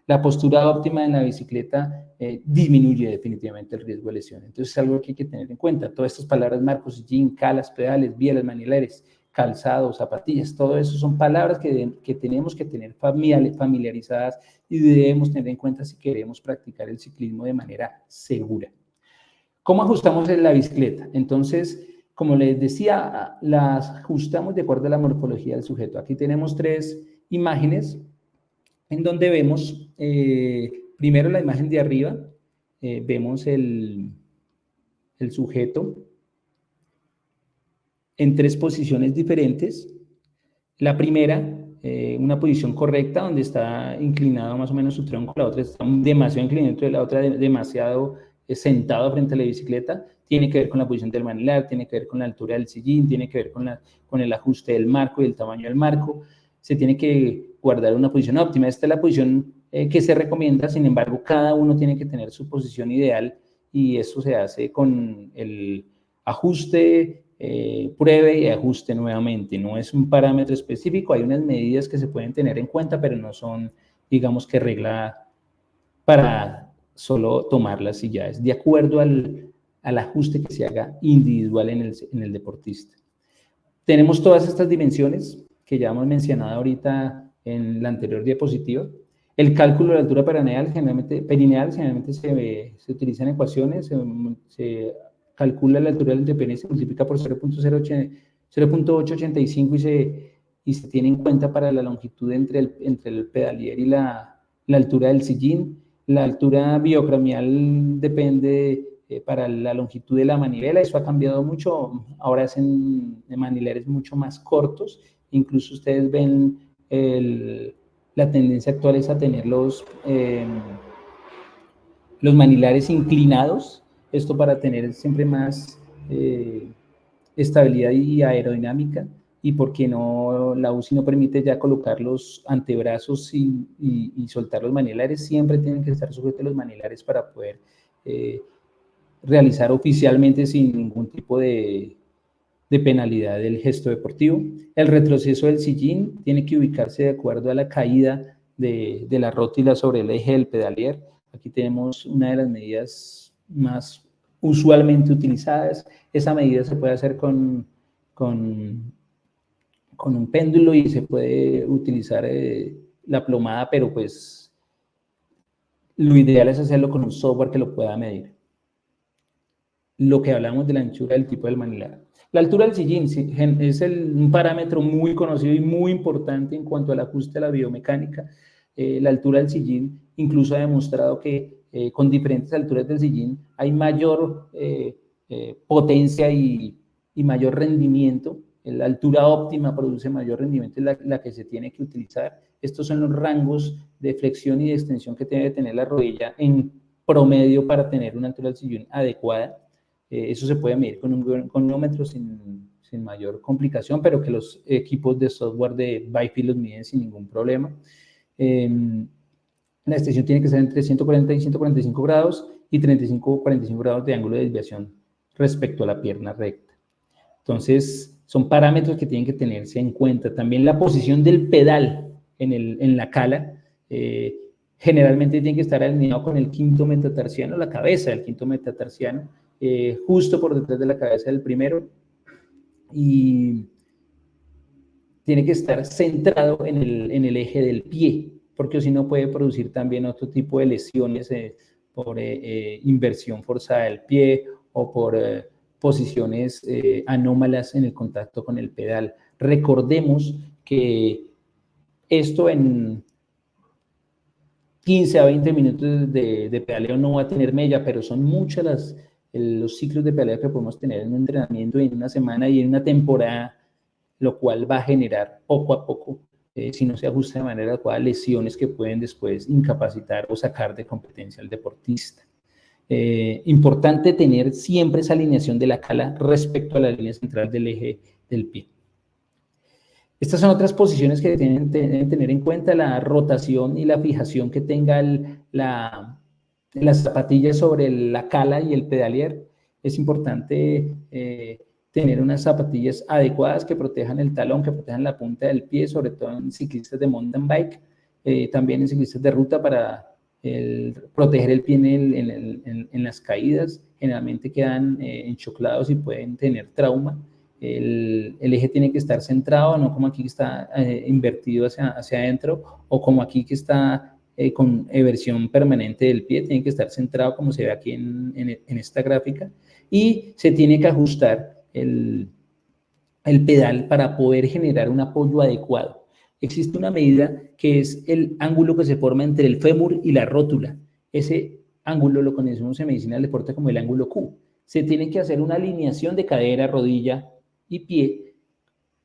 La postura óptima en la bicicleta disminuye definitivamente el riesgo de lesión. Entonces es algo que hay que tener en cuenta. Todas estas palabras, marcos, sillín, calas, pedales, bielas, manilares, calzado, zapatillas, todo eso son palabras que tenemos que tener familiarizadas y debemos tener en cuenta si queremos practicar el ciclismo de manera segura. ¿Cómo ajustamos la bicicleta? Entonces, como les decía, las ajustamos de acuerdo a la morfología del sujeto. Aquí tenemos 3 imágenes en donde vemos, primero la imagen de arriba, vemos el sujeto en 3 posiciones diferentes. La primera, una posición correcta, donde está inclinado más o menos su tronco, la otra está demasiado inclinado, la otra demasiado sentado frente a la bicicleta, tiene que ver con la posición del manilar, tiene que ver con la altura del sillín, tiene que ver con el ajuste del marco y el tamaño del marco. Se tiene que guardar una posición óptima. Esta es la posición que se recomienda, sin embargo, cada uno tiene que tener su posición ideal y eso se hace con el ajuste, pruebe y ajuste nuevamente. No es un parámetro específico, hay unas medidas que se pueden tener en cuenta, pero no son, digamos que regla para solo tomarlas y ya es de acuerdo al ajuste que se haga individual en el deportista. Tenemos todas estas dimensiones que ya hemos mencionado ahorita en la anterior diapositiva. El cálculo de la altura perineal generalmente se utiliza en ecuaciones, se calcula la altura del entrepene, se multiplica por 0.885 y se tiene en cuenta para la longitud entre el pedalier y la altura del sillín. La altura biocranial depende para la longitud de la manivela, eso ha cambiado mucho, ahora hacen manilares mucho más cortos, incluso ustedes ven la tendencia actual es a tener los manilares inclinados, esto para tener siempre más estabilidad y aerodinámica, y porque no, la UCI no permite ya colocar los antebrazos y soltar los manilares, siempre tienen que estar sujetos los manilares para poder realizar oficialmente sin ningún tipo de penalidad del gesto deportivo. El retroceso del sillín tiene que ubicarse de acuerdo a la caída de la rótula sobre el eje del pedalier. Aquí tenemos una de las medidas más usualmente utilizadas. Esa medida se puede hacer con un péndulo y se puede utilizar la plomada, pero pues lo ideal es hacerlo con un software que lo pueda medir. Lo que hablamos de la anchura del tipo del manilar. La altura del sillín es un parámetro muy conocido y muy importante en cuanto al ajuste de la biomecánica. La altura del sillín incluso ha demostrado que con diferentes alturas del sillín hay mayor potencia y mayor rendimiento. La altura óptima produce mayor rendimiento, es la que se tiene que utilizar. Estos son los rangos de flexión y de extensión que debe tener la rodilla en promedio para tener una altura del sillín adecuada. Eso se puede medir con un gonómetro sin mayor complicación, pero que los equipos de software de Byfit los miden sin ningún problema. La extensión tiene que ser entre 140 y 145 grados y 35 o 45 grados de ángulo de desviación respecto a la pierna recta. Entonces, son parámetros que tienen que tenerse en cuenta. También la posición del pedal en la cala, generalmente tiene que estar alineado con el quinto metatarsiano, la cabeza del quinto metatarsiano, justo por detrás de la cabeza del primero, y tiene que estar centrado en el eje del pie, porque si no puede producir también otro tipo de lesiones por inversión forzada del pie o por posiciones anómalas en el contacto con el pedal. Recordemos que esto en 15 a 20 minutos de pedaleo no va a tener mella, pero son muchos los ciclos de pedaleo que podemos tener en un entrenamiento, en una semana y en una temporada, lo cual va a generar poco a poco, si no se ajusta de manera adecuada, lesiones que pueden después incapacitar o sacar de competencia al deportista. Importante tener siempre esa alineación de la cala respecto a la línea central del eje del pie. Estas son otras posiciones que deben tener en cuenta: la rotación y la fijación que tenga las zapatillas sobre la cala y el pedalier. Es importante tener unas zapatillas adecuadas que protejan el talón, que protejan la punta del pie, sobre todo en ciclistas de mountain bike, también en ciclistas de ruta, para proteger el pie en las caídas. Generalmente quedan enchoclados y pueden tener trauma. El eje tiene que estar centrado, no como aquí que está invertido hacia adentro, o como aquí que está con eversión permanente del pie. Tiene que estar centrado como se ve aquí en esta gráfica, y se tiene que ajustar el pedal para poder generar un apoyo adecuado. Existe una medida que es el ángulo que se forma entre el fémur y la rótula. Ese ángulo lo conocemos en medicina del deporte como el ángulo Q. Se tiene que hacer una alineación de cadera, rodilla y pie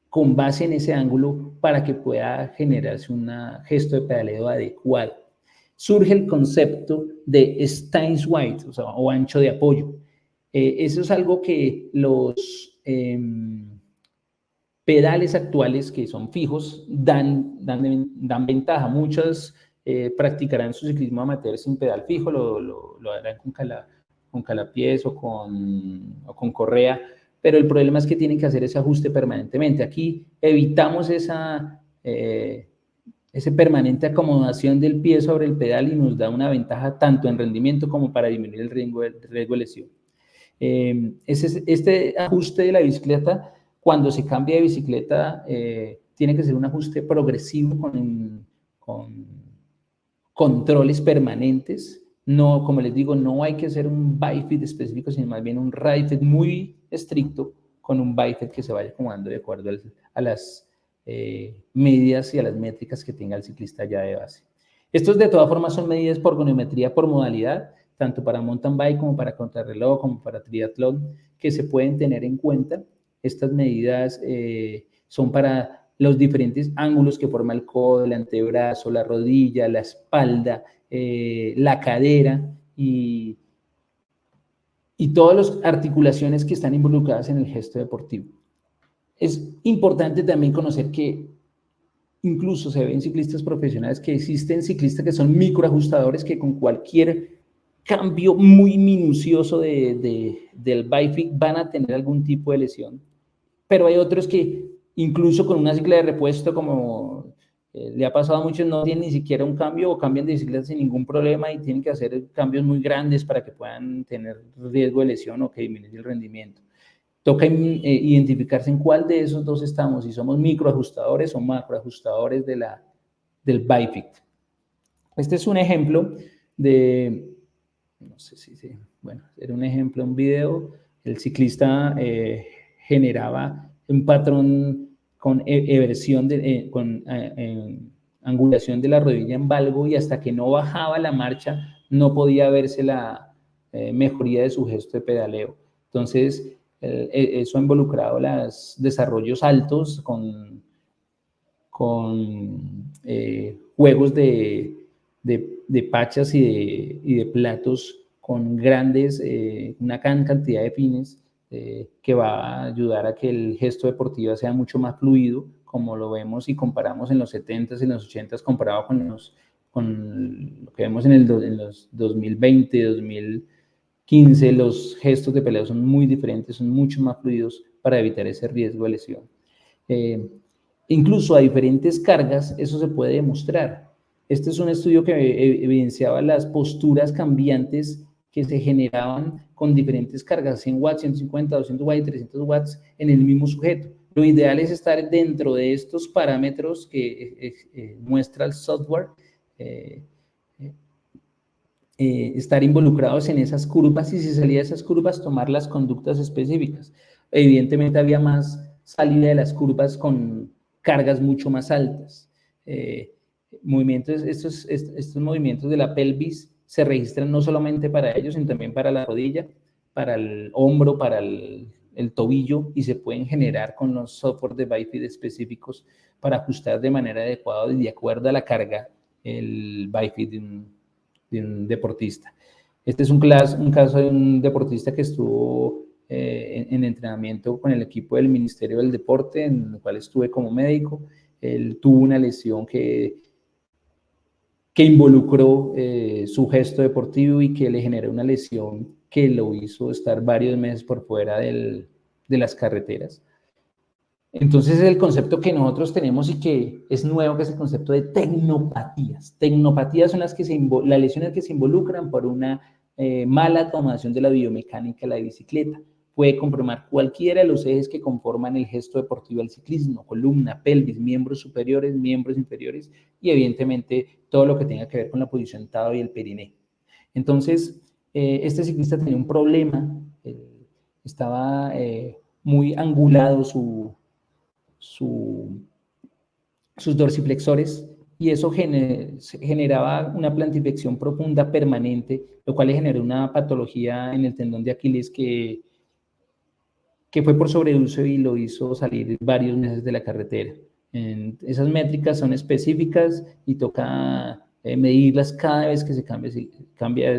con base en ese ángulo para que pueda generarse un gesto de pedaleo adecuado. Surge el concepto de stance width, o ancho de apoyo. Eso es algo que los pedales actuales, que son fijos, dan ventaja. Muchos practicarán su ciclismo amateur sin pedal fijo, lo harán con calapiés o con correa, pero el problema es que tienen que hacer ese ajuste permanentemente. Aquí evitamos esa permanente acomodación del pie sobre el pedal y nos da una ventaja tanto en rendimiento como para disminuir el riesgo de lesión. Este ajuste de la bicicleta, cuando se cambia de bicicleta, tiene que ser un ajuste progresivo con controles permanentes. No, como les digo, no hay que hacer un Byfit específico, sino más bien un RideFit muy estricto con un Byfit que se vaya acomodando de acuerdo a las medidas y a las métricas que tenga el ciclista ya de base. Estos de todas formas son medidas por goniometría, por modalidad, tanto para mountain bike como para contrarreloj, como para triatlón, que se pueden tener en cuenta. Estas medidas son para los diferentes ángulos que forma el codo, el antebrazo, la rodilla, la espalda, la cadera y todas las articulaciones que están involucradas en el gesto deportivo. Es importante también conocer que incluso se ven ciclistas profesionales, que existen ciclistas que son microajustadores, que con cualquier cambio muy minucioso del Byfit van a tener algún tipo de lesión. Pero hay otros que incluso con una cicla de repuesto como Le ha pasado a muchos, no tienen ni siquiera un cambio o cambian de bicicleta sin ningún problema y tienen que hacer cambios muy grandes para que puedan tener riesgo de lesión o que disminuya el rendimiento. Toca identificarse en cuál de esos dos estamos, si somos microajustadores o macroajustadores del BiFit. Este es un ejemplo de, no sé si, bueno, era un ejemplo, un video. El ciclista generaba un patrón con eversión, con angulación de la rodilla en valgo, y hasta que no bajaba la marcha no podía verse la mejoría de su gesto de pedaleo. Entonces, eso ha involucrado los desarrollos altos con juegos de pachas y de platos con grandes, una gran cantidad de pines, que va a ayudar a que el gesto deportivo sea mucho más fluido, como lo vemos y comparamos en los 70s y en los 80s comparado con lo que vemos en los 2020, 2015. Los gestos de peleo son muy diferentes, son mucho más fluidos para evitar ese riesgo de lesión. Incluso a diferentes cargas, eso se puede demostrar. Este es un estudio que evidenciaba las posturas cambiantes que se generaban con diferentes cargas, 100 watts, 150, 200 watts y 300 watts en el mismo sujeto. Lo ideal es estar dentro de estos parámetros que muestra el software, estar involucrados en esas curvas, y si salía de esas curvas, tomar las conductas específicas. Evidentemente había más salida de las curvas con cargas mucho más altas. Estos movimientos de la pelvis se registran no solamente para ellos, sino también para la rodilla, para el hombro, para el tobillo, y se pueden generar con los software de BiFit específicos para ajustar de manera adecuada y de acuerdo a la carga el BiFit de un deportista. Este es un caso de un deportista que estuvo en entrenamiento con el equipo del Ministerio del Deporte, en el cual estuve como médico. Él tuvo una lesión que involucró su gesto deportivo y que le generó una lesión que lo hizo estar varios meses por fuera de las carreteras. Entonces, el concepto que nosotros tenemos y que es nuevo, que es el concepto de tecnopatías. Tecnopatías son las lesiones que se involucran por una mala tomación de la biomecánica de la bicicleta. Puede conformar cualquiera de los ejes que conforman el gesto deportivo del ciclismo: columna, pelvis, miembros superiores, miembros inferiores y evidentemente todo lo que tenga que ver con la posición TADO y el perineo. Entonces, este ciclista tenía un problema, estaba muy angulado sus dorsiflexores, y eso generaba una plantiflexión profunda permanente, lo cual le generó una patología en el tendón de Aquiles que fue por sobreuso y lo hizo salir varios meses de la carretera. Esas métricas son específicas y toca medirlas cada vez que se cambia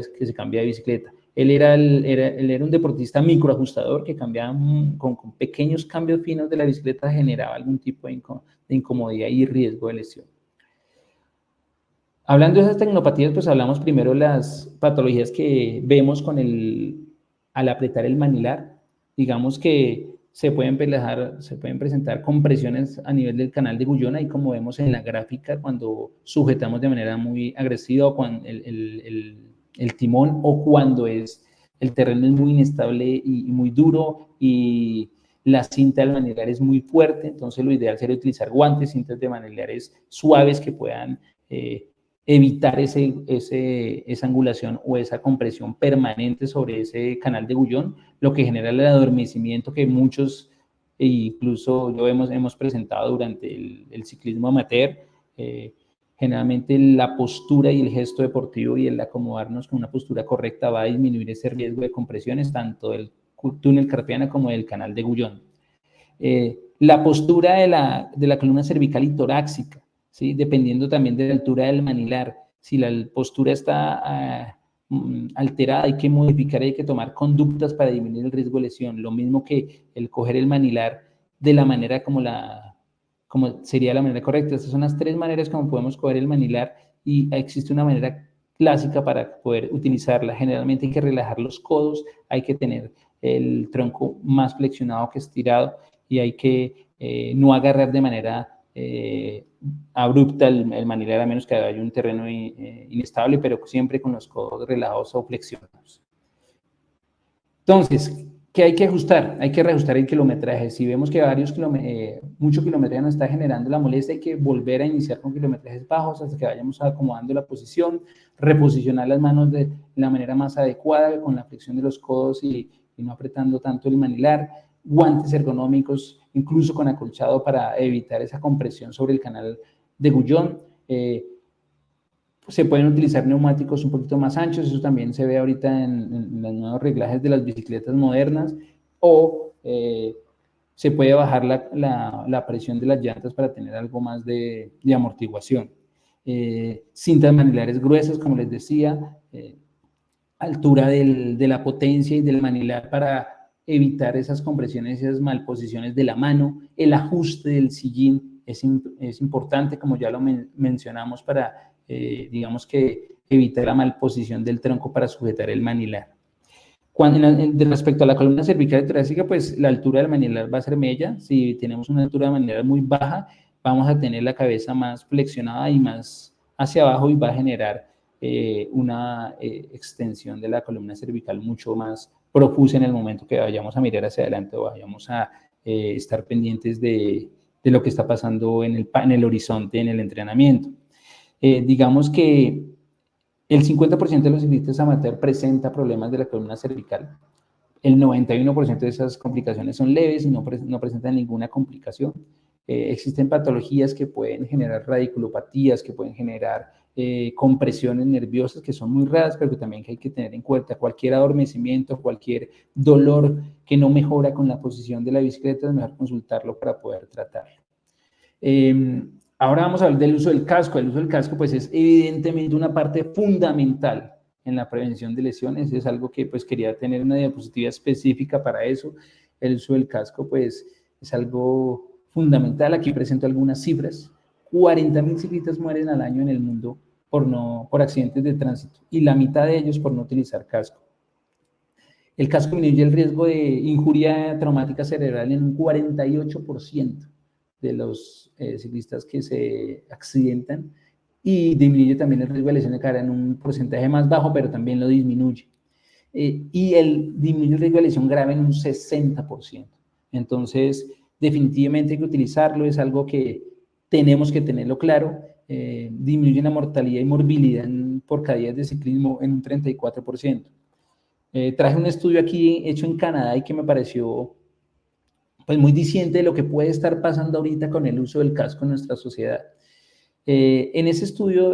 de bicicleta. Él era un deportista microajustador que cambiaba con pequeños cambios finos de la bicicleta, generaba algún tipo de incomodidad y riesgo de lesión. Hablando de esas tecnopatías, pues hablamos primero de las patologías que vemos al apretar el manilar. Digamos que se pueden presentar compresiones a nivel del canal de Guyona, y como vemos en la gráfica, cuando sujetamos de manera muy agresiva, o cuando el timón, o cuando el terreno es muy inestable y muy duro y la cinta del manilar es muy fuerte. Entonces lo ideal sería utilizar guantes, cintas de manilares suaves que puedan evitar esa angulación o esa compresión permanente sobre ese canal de Guyon, lo que genera el adormecimiento que muchos, e incluso yo hemos presentado durante el ciclismo amateur. Generalmente la postura y el gesto deportivo y el acomodarnos con una postura correcta va a disminuir ese riesgo de compresiones, tanto del túnel carpiano como del canal de Guyon. La postura de la columna cervical y torácica, ¿sí? Dependiendo también de la altura del manilar. Si la postura está alterada, hay que modificar, hay que tomar conductas para disminuir el riesgo de lesión. Lo mismo que el coger el manilar de la manera como sería la manera correcta. Estas son las tres maneras como podemos coger el manilar, y existe una manera clásica para poder utilizarla. Generalmente hay que relajar los codos, hay que tener el tronco más flexionado que estirado, y hay que no agarrar de manera abrupta el manilar, a menos que haya un terreno inestable, pero siempre con los codos relajados o flexionados. Entonces, ¿qué hay que ajustar? Hay que reajustar el kilometraje. Si vemos que mucho kilometraje nos está generando la molestia, hay que volver a iniciar con kilometrajes bajos hasta que vayamos acomodando la posición, reposicionar las manos de la manera más adecuada, con la flexión de los codos y no apretando tanto el manilar, guantes ergonómicos, incluso con acolchado para evitar esa compresión sobre el canal de Gullón. Se pueden utilizar neumáticos un poquito más anchos, eso también se ve ahorita en los nuevos reglajes de las bicicletas modernas, o se puede bajar la presión de las llantas para tener algo más de amortiguación. Cintas manilares gruesas, como les decía, altura de la potencia y del manilar para evitar esas compresiones y esas malposiciones de la mano. El ajuste del sillín es importante, como ya lo mencionamos, para digamos que evitar la malposición del tronco para sujetar el manilar. Respecto a la columna cervical y torácica, pues la altura del manilar va a ser mella. Si tenemos una altura de manilar muy baja, vamos a tener la cabeza más flexionada y más hacia abajo, y va a generar una extensión de la columna cervical mucho más profusa en el momento que vayamos a mirar hacia adelante o vayamos a estar pendientes de lo que está pasando en el horizonte, en el entrenamiento. Digamos que el 50% de los ciclistas amateur presenta problemas de la columna cervical. El 91% de esas complicaciones son leves y no presentan ninguna complicación. Existen patologías que pueden generar radiculopatías, que pueden generar compresiones nerviosas, que son muy raras, pero que también hay que tener en cuenta. Cualquier adormecimiento, cualquier dolor que no mejora con la posición de la bicicleta, es mejor consultarlo para poder tratarlo. Ahora vamos a hablar del uso del casco. El uso del casco, pues, es evidentemente una parte fundamental en la prevención de lesiones. Es algo que, pues, quería tener una diapositiva específica para eso. El uso del casco, pues, es algo fundamental. Aquí presento algunas cifras. 40.000 ciclistas mueren al año en el mundo por accidentes de tránsito, y la mitad de ellos por no utilizar casco. El casco disminuye el riesgo de injuria traumática cerebral en un 48% de los ciclistas que se accidentan, y disminuye también el riesgo de lesión de cara en un porcentaje más bajo, pero también lo disminuye. Y disminuye el riesgo de lesión grave en un 60%. Entonces, definitivamente hay que utilizarlo, es algo que tenemos que tenerlo claro. Disminuye la mortalidad y morbilidad por caídas de ciclismo en un 34%. Traje un estudio aquí hecho en Canadá y que me pareció, pues, muy diciente de lo que puede estar pasando ahorita con el uso del casco en nuestra sociedad. En ese estudio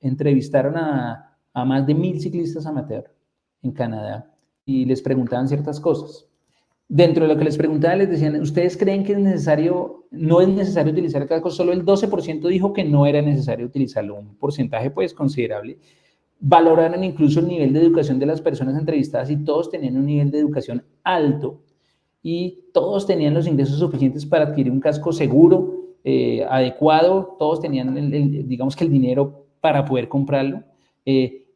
entrevistaron a más de 1.000 ciclistas amateur en Canadá y les preguntaban ciertas cosas. Dentro de lo que les preguntaban, les decían: ¿ustedes creen que no es necesario utilizar el casco? Solo el 12% dijo que no era necesario utilizarlo, un porcentaje, pues, considerable. Valoraron incluso el nivel de educación de las personas entrevistadas, y todos tenían un nivel de educación alto, y todos tenían los ingresos suficientes para adquirir un casco seguro, adecuado. Todos tenían, digamos que el dinero para poder comprarlo.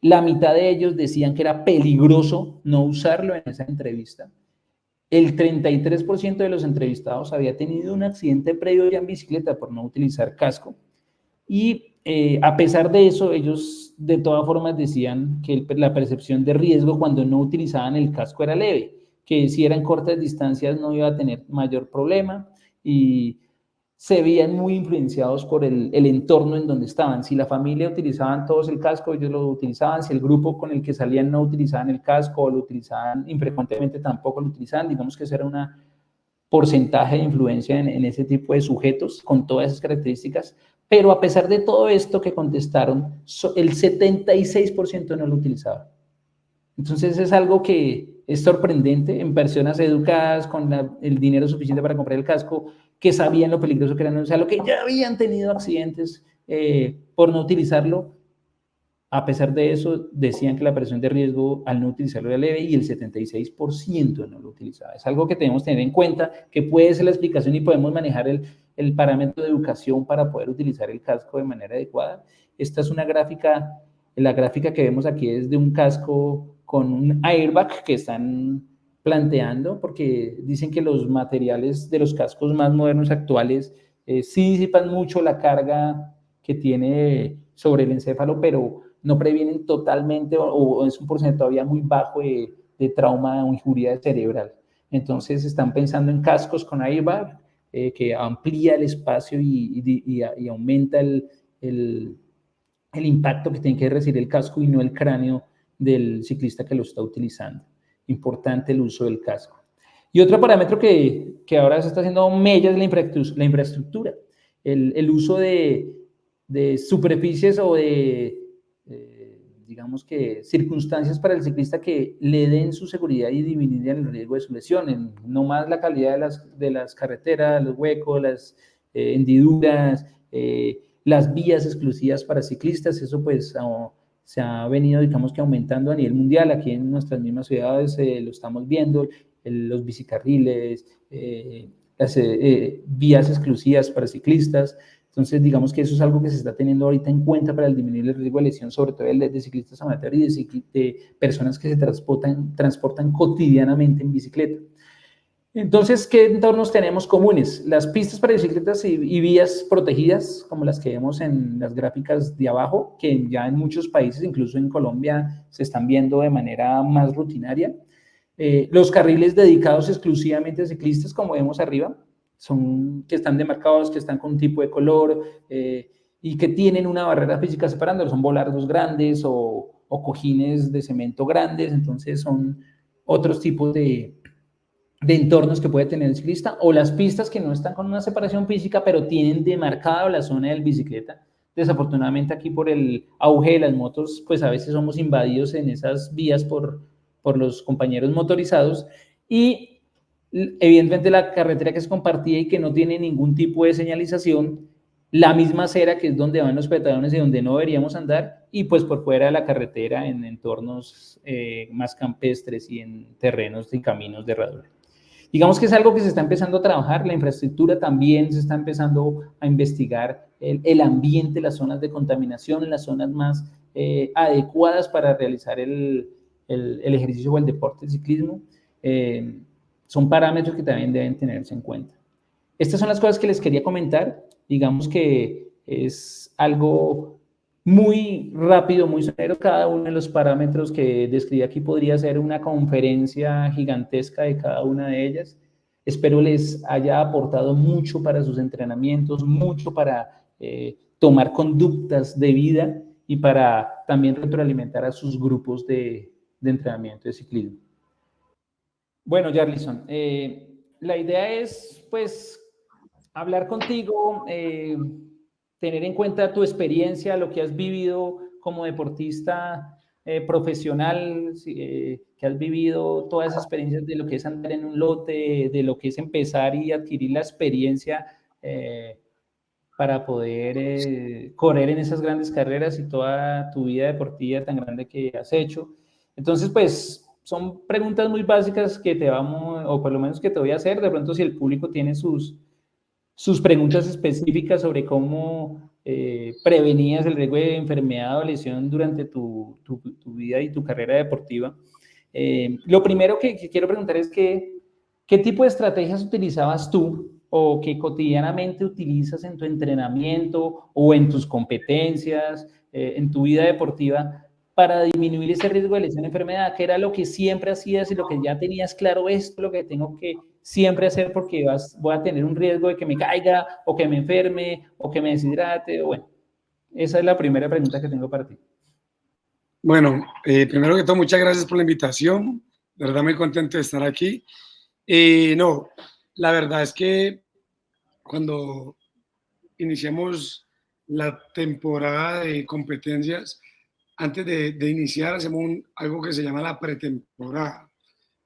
La mitad de ellos decían que era peligroso no usarlo en esa entrevista. El 33% de los entrevistados había tenido un accidente previo ya en bicicleta por no utilizar casco. Y a pesar de eso, ellos de todas formas decían que la percepción de riesgo cuando no utilizaban el casco era leve, que si eran cortas distancias no iba a tener mayor problema, y se veían muy influenciados por el entorno en donde estaban. Si la familia utilizaban todos el casco, ellos lo utilizaban. Si el grupo con el que salían no utilizaban el casco, o lo utilizaban infrecuentemente, tampoco lo utilizaban. Digamos que eso era un porcentaje de influencia en ese tipo de sujetos con todas esas características. Pero a pesar de todo esto que contestaron, el 76% no lo utilizaba. Entonces es algo que es sorprendente en personas educadas con el dinero suficiente para comprar el casco, que sabían lo peligroso que era no usarlo, que ya habían tenido accidentes por no utilizarlo. A pesar de eso, decían que la percepción de riesgo al no utilizarlo era leve, y el 76% no lo utilizaba. Es algo que tenemos que tener en cuenta, que puede ser la explicación, y podemos manejar el parámetro de educación para poder utilizar el casco de manera adecuada. Esta es una gráfica, la gráfica que vemos aquí es de un casco con un airbag que están planteando, porque dicen que los materiales de los cascos más modernos actuales sí disipan mucho la carga que tiene sobre el encéfalo, pero no previenen totalmente o es un porcentaje todavía muy bajo de trauma o injuria cerebral. Entonces están pensando en cascos con airbag, que amplía el espacio y aumenta el impacto que tiene que recibir el casco y no el cráneo del ciclista que lo está utilizando. Importante el uso del casco. Y otro parámetro que ahora se está haciendo mella es la infraestructura. El uso de superficies o digamos que circunstancias para el ciclista que le den su seguridad y disminuyan el riesgo de su lesión. No más la calidad de las carreteras, los huecos, las hendiduras, las vías exclusivas para ciclistas. Eso pues se ha venido, digamos que aumentando a nivel mundial. Aquí en nuestras mismas ciudades lo estamos viendo, los bicicarriles, las vías exclusivas para ciclistas. Entonces, digamos que eso es algo que se está teniendo ahorita en cuenta para disminuir el riesgo de lesión, sobre todo de ciclistas amateurs y de personas que se transportan cotidianamente en bicicleta. Entonces, ¿qué entornos tenemos comunes? Las pistas para bicicletas y vías protegidas, como las que vemos en las gráficas de abajo, que ya en muchos países, incluso en Colombia, se están viendo de manera más rutinaria. Los carriles dedicados exclusivamente a ciclistas, como vemos arriba, que están demarcados, que están con un tipo de color y que tienen una barrera física separándolos. Son volardos grandes o cojines de cemento grandes, entonces son otros tipos de entornos que puede tener el ciclista, o las pistas que no están con una separación física, pero tienen demarcada la zona del bicicleta. Desafortunadamente aquí por el auge de las motos, pues a veces somos invadidos en esas vías por los compañeros motorizados y evidentemente la carretera que es compartida y que no tiene ningún tipo de señalización, la misma acera que es donde van los peatones y donde no deberíamos andar, y pues por fuera de la carretera en entornos más campestres y en terrenos y caminos de herradura. Digamos que es algo que se está empezando a trabajar, la infraestructura también se está empezando a investigar el ambiente, las zonas de contaminación, las zonas más adecuadas para realizar el ejercicio o el deporte, el ciclismo. Son parámetros que también deben tenerse en cuenta. Estas son las cosas que les quería comentar. Digamos que es algo muy rápido, muy sonero. Cada uno de los parámetros que describí aquí podría ser una conferencia gigantesca de cada una de ellas. Espero les haya aportado mucho para sus entrenamientos, mucho para tomar conductas de vida y para también retroalimentar a sus grupos de entrenamiento de ciclismo. Bueno, Jarlison, la idea es, pues, hablar contigo, tener en cuenta tu experiencia, lo que has vivido como deportista profesional, que has vivido todas esas experiencias de lo que es andar en un lote, de lo que es empezar y adquirir la experiencia para poder correr en esas grandes carreras y toda tu vida deportiva tan grande que has hecho. Entonces, pues, son preguntas muy básicas que te vamos, o por lo menos que te voy a hacer. De pronto, si el público tiene sus preguntas específicas sobre cómo prevenías el riesgo de enfermedad o lesión durante tu vida y tu carrera deportiva. Lo primero que quiero preguntar es ¿qué tipo de estrategias utilizabas tú o que cotidianamente utilizas en tu entrenamiento o en tus competencias, en tu vida deportiva, para disminuir ese riesgo de lesión o enfermedad? ¿Qué era lo que siempre hacías y lo que ya tenías claro, esto es lo que tengo que siempre hacer porque voy a tener un riesgo de que me caiga o que me enferme o que me deshidrate? Bueno, esa es la primera pregunta que tengo para ti. Bueno, primero que todo, muchas gracias por la invitación. De verdad, muy contento de estar aquí. No, la verdad es que cuando iniciamos la temporada de competencias, antes de iniciar, hacemos algo que se llama la pretemporada.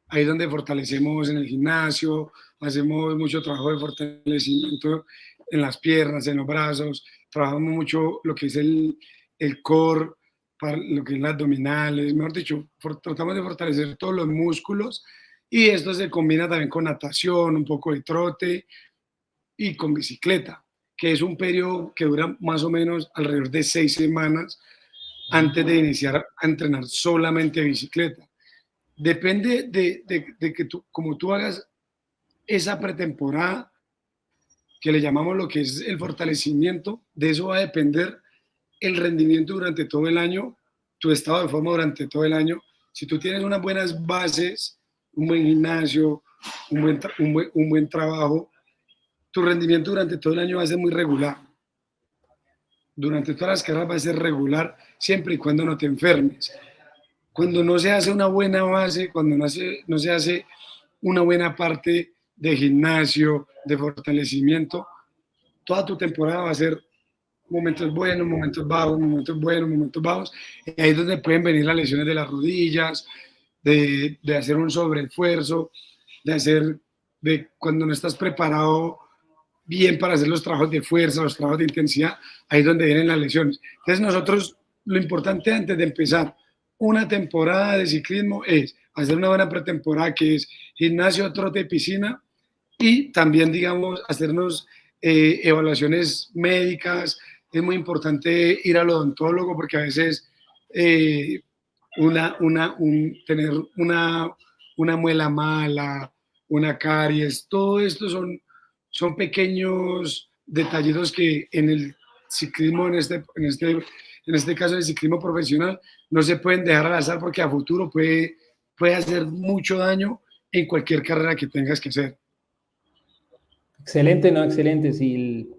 Ahí es donde fortalecemos en el gimnasio, hacemos mucho trabajo de fortalecimiento en las piernas, en los brazos, trabajamos mucho lo que es el core, para lo que es las abdominales, mejor dicho, tratamos de fortalecer todos los músculos, y esto se combina también con natación, un poco de trote y con bicicleta, que es un periodo que dura más o menos alrededor de 6 semanas antes de iniciar a entrenar solamente bicicleta. Depende de que como tú hagas esa pretemporada, que le llamamos lo que es el fortalecimiento, de eso va a depender el rendimiento durante todo el año, tu estado de forma durante todo el año. Si tú tienes unas buenas bases, un buen gimnasio, un buen trabajo, tu rendimiento durante todo el año va a ser muy regular. Durante todas las carreras va a ser regular, siempre y cuando no te enfermes. Cuando no se hace una buena base, cuando no se hace una buena parte de gimnasio, de fortalecimiento, toda tu temporada va a ser momentos buenos, momentos bajos, momentos buenos, momentos bajos. Y ahí es donde pueden venir las lesiones de las rodillas, de hacer un sobreesfuerzo, de cuando no estás preparado bien para hacer los trabajos de fuerza, los trabajos de intensidad, ahí es donde vienen las lesiones. Entonces nosotros, lo importante antes de empezar una temporada de ciclismo es hacer una buena pretemporada, que es gimnasio, trote, piscina, y también, digamos, hacernos evaluaciones médicas. Es muy importante ir al odontólogo porque a veces tener una muela mala, una caries, todo esto son pequeños detallitos que en el ciclismo, en este caso el ciclismo profesional, no se pueden dejar al azar porque a futuro puede hacer mucho daño en cualquier carrera que tengas que hacer. Excelente, ¿no? Excelente. Sí,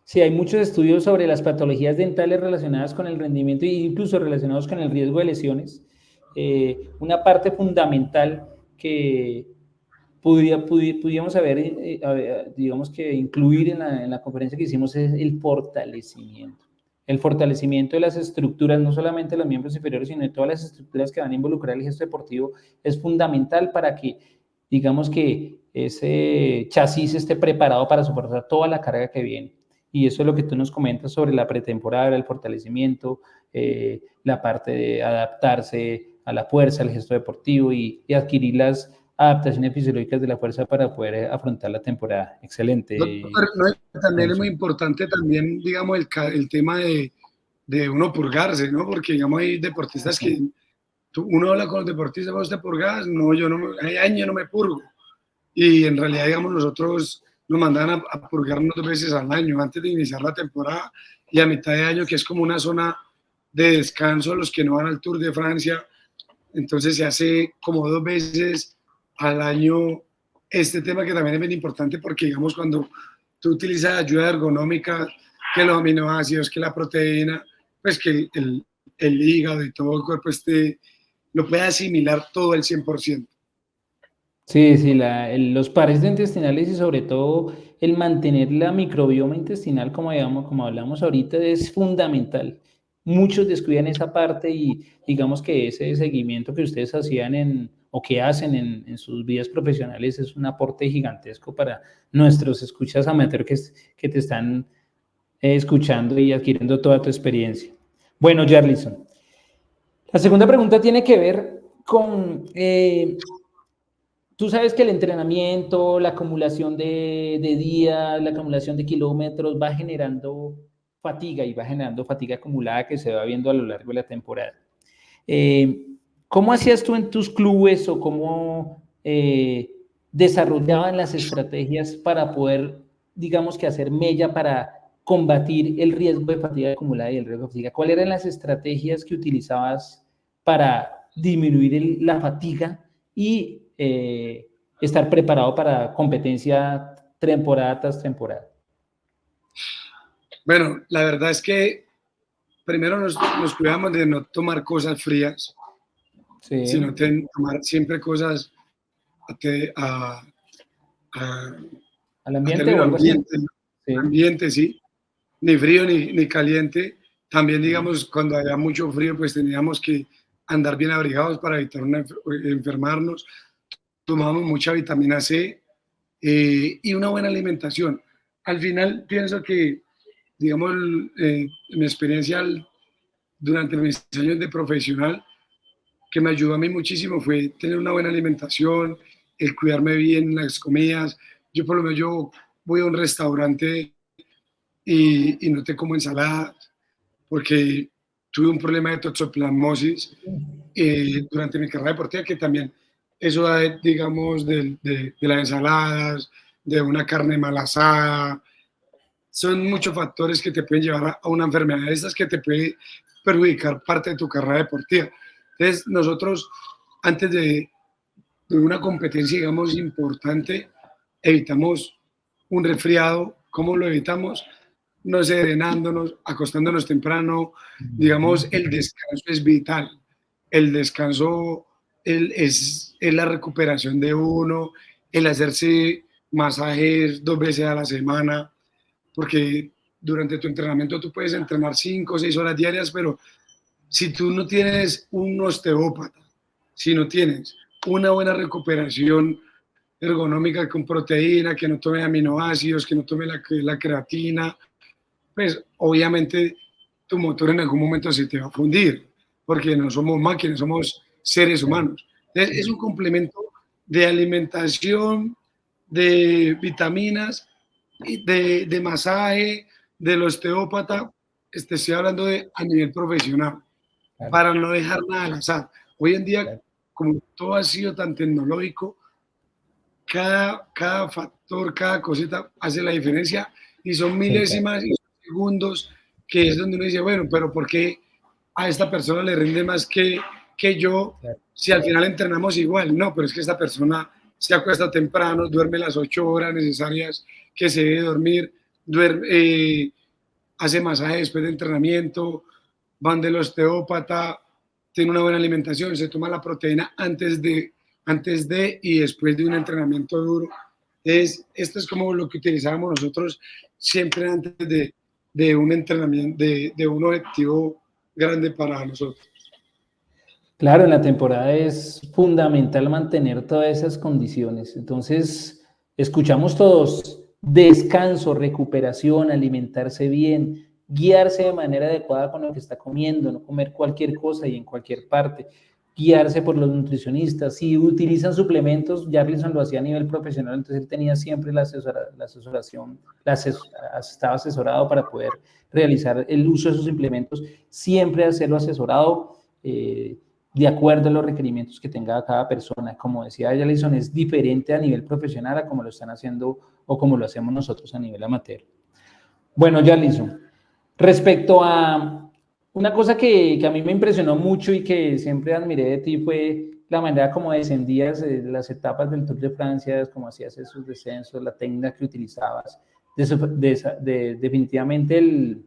sí, hay muchos estudios sobre las patologías dentales relacionadas con el rendimiento e incluso relacionados con el riesgo de lesiones. Una parte fundamental que pudiéramos digamos que incluir en la conferencia que hicimos es el fortalecimiento. El fortalecimiento de las estructuras, no solamente de los miembros inferiores, sino de todas las estructuras que van a involucrar el gesto deportivo, es fundamental para que, digamos que ese chasis esté preparado para soportar toda la carga que viene. Y eso es lo que tú nos comentas sobre la pretemporada, el fortalecimiento, la parte de adaptarse a la fuerza, al gesto deportivo y adquirir las adaptaciones fisiológicas de la fuerza para poder afrontar la temporada. Excelente. También es muy importante también, digamos, el tema de uno purgarse, ¿no? Porque, digamos, hay deportistas que uno habla con los deportistas, ¿vos te purgas? No, hay años no me purgo. Y en realidad, digamos, nosotros nos mandan a purgarnos 2 veces al año, antes de iniciar la temporada y a mitad de año, que es como una zona de descanso a los que no van al Tour de Francia. Entonces se hace como 2 veces al año este tema, que también es bien importante porque, digamos, cuando tú utilizas ayuda ergonómica, que los aminoácidos, que la proteína, pues que el hígado y todo el cuerpo lo puede asimilar todo el 100%. Sí, sí, los pares intestinales y sobre todo el mantener la microbioma intestinal, como hablamos ahorita, es fundamental. Muchos descuidan esa parte y digamos que ese seguimiento que ustedes hacían o que hacen en sus vidas profesionales es un aporte gigantesco para nuestros escuchas amateur que te están escuchando y adquiriendo toda tu experiencia. Bueno, Jarlison, la segunda pregunta tiene que ver con... tú sabes que el entrenamiento, la acumulación de días, la acumulación de kilómetros va generando fatiga y va generando fatiga acumulada que se va viendo a lo largo de la temporada. ¿Cómo hacías tú en tus clubes o cómo desarrollaban las estrategias para poder, digamos que hacer mella para combatir el riesgo de fatiga acumulada y el riesgo de fatiga? ¿Cuáles eran las estrategias que utilizabas para disminuir la fatiga y estar preparado para competencia temporada tras temporada? Bueno, la verdad es que primero nos cuidamos de no tomar cosas frías, Sí. sino tomar siempre cosas al ambiente o algo ambiente, así. Sí. Ambiente, sí, ni frío ni caliente. También, digamos, cuando había mucho frío, pues teníamos que andar bien abrigados para evitar enfermarnos. Tomamos mucha vitamina C y una buena alimentación. Al final, pienso que, digamos, mi experiencia durante mis años de profesional, que me ayudó a mí muchísimo, fue tener una buena alimentación, el cuidarme bien las comidas. Yo, por lo menos, yo voy a un restaurante y no te como ensaladas, porque tuve un problema de toxoplasmosis durante mi carrera deportiva, que también eso da, digamos, de las ensaladas, de una carne mal asada, son muchos factores que te pueden llevar a una enfermedad de estas que te puede perjudicar parte de tu carrera deportiva. Entonces, nosotros, antes de una competencia, digamos, importante, evitamos un resfriado. ¿Cómo lo evitamos? No serenándonos, acostándonos temprano. Digamos, el descanso es vital. El descanso es la recuperación de uno, el hacerse masajes 2 veces a la semana, porque durante tu entrenamiento tú puedes entrenar 5 o 6 horas diarias, pero si tú no tienes un osteópata, si no tienes una buena recuperación ergonómica con proteína, que no tome aminoácidos, que no tome la creatina, pues obviamente tu motor en algún momento se te va a fundir, porque no somos máquinas, somos seres humanos. Entonces, es un complemento de alimentación, de vitaminas, de masaje, del osteópata, estoy hablando de a nivel profesional, para no dejar nada al azar. Hoy en día, como todo ha sido tan tecnológico, cada factor, cada cosita hace la diferencia y son milésimas y segundos que es donde uno dice, bueno, pero ¿por qué a esta persona le rinde más que yo si al final entrenamos igual? No, pero es que esta persona se acuesta temprano, duerme las 8 horas necesarias que se debe dormir, hace masaje después de entrenamiento, van del osteópata, tiene una buena alimentación, se toma la proteína antes de y después de un entrenamiento duro. Esto es como lo que utilizábamos nosotros siempre antes de un entrenamiento, de un objetivo grande para nosotros. Claro, en la temporada es fundamental mantener todas esas condiciones. Entonces, escuchamos todos: descanso, recuperación, alimentarse bien, guiarse de manera adecuada con lo que está comiendo, no comer cualquier cosa y en cualquier parte, guiarse por los nutricionistas. Si utilizan suplementos, Jarlinson lo hacía a nivel profesional, entonces él tenía siempre la asesoración, estaba asesorado para poder realizar el uso de esos suplementos, siempre hacerlo asesorado, de acuerdo a los requerimientos que tenga cada persona. Como decía Jarlinson, es diferente a nivel profesional a como lo están haciendo o como lo hacemos nosotros a nivel amateur. Bueno, Jarlinson, respecto a una cosa que a mí me impresionó mucho y que siempre admiré de ti fue la manera como descendías las etapas del Tour de Francia, cómo hacías esos descensos, la técnica que utilizabas. Definitivamente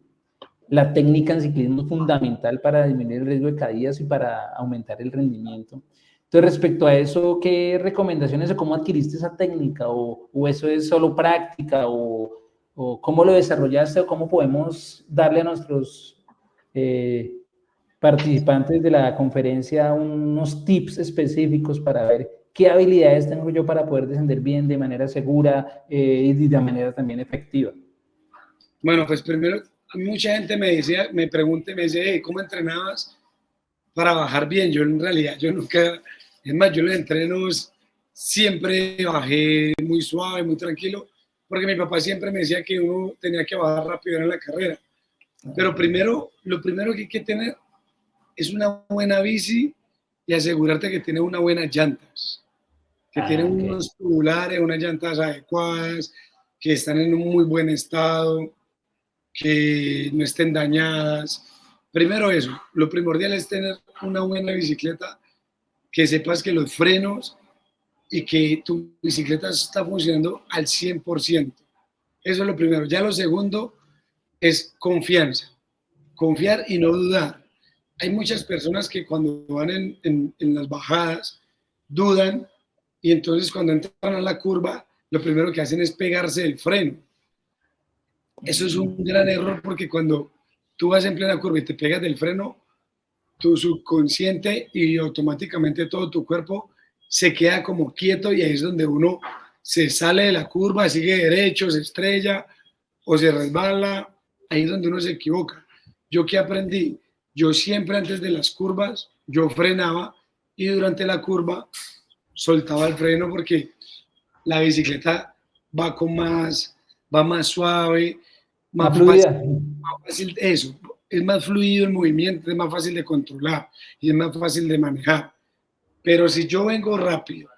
la técnica en ciclismo es fundamental para disminuir el riesgo de caídas y para aumentar el rendimiento. Entonces, respecto a eso, ¿qué recomendaciones o cómo adquiriste esa técnica? ¿O eso es solo práctica? ¿O cómo lo desarrollaste? ¿O cómo podemos darle a nuestros participantes de la conferencia unos tips específicos para ver qué habilidades tengo yo para poder descender bien de manera segura y de manera también efectiva? Bueno, pues primero, mucha gente me pregunta y me dice, hey, ¿cómo entrenabas para bajar bien? Yo en realidad, yo nunca, es más, yo los entrenos siempre bajé muy suave, muy tranquilo, porque mi papá siempre me decía que uno tenía que bajar rápido en la carrera. Pero primero, lo primero que hay que tener es una buena bici y asegurarte que tiene unas buenas llantas, que tienen unos tubulares, unas llantas adecuadas, que están en un muy buen estado, que no estén dañadas. Primero eso, lo primordial es tener una buena bicicleta, que sepas que los frenos y que tu bicicleta está funcionando al 100%. Eso es lo primero. Ya lo segundo es confianza, confiar y no dudar. Hay muchas personas que cuando van en las bajadas dudan y entonces cuando entran a la curva lo primero que hacen es pegarse el freno. Eso es un gran error porque cuando tú vas en plena curva y te pegas del freno, tu subconsciente y automáticamente todo tu cuerpo se queda como quieto y ahí es donde uno se sale de la curva, sigue derecho, se estrella o se resbala, ahí es donde uno se equivoca. ¿Yo qué aprendí? Yo siempre antes de las curvas, yo frenaba y durante la curva soltaba el freno porque la bicicleta va más suave, más fácil, eso, es más fluido el movimiento, es más fácil de controlar y es más fácil de manejar. Pero si yo vengo rápido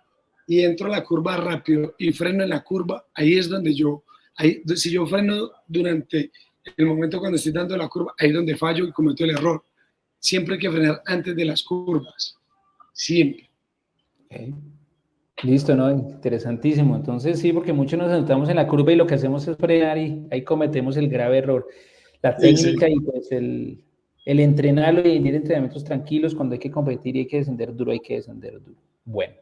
y entro a la curva rápido y freno en la curva, ahí es donde yo Ahí, si yo freno durante el momento cuando estoy dando la curva, ahí es donde fallo y cometo el error. Siempre hay que frenar antes de las curvas, siempre. Okay. Listo, ¿no? Interesantísimo. Entonces sí, porque muchos nos sentamos en la curva y lo que hacemos es frenar y ahí cometemos el grave error. La técnica y pues el entrenarlo y ir entrenamientos tranquilos cuando hay que competir y hay que descender duro, hay que descender duro. Bueno.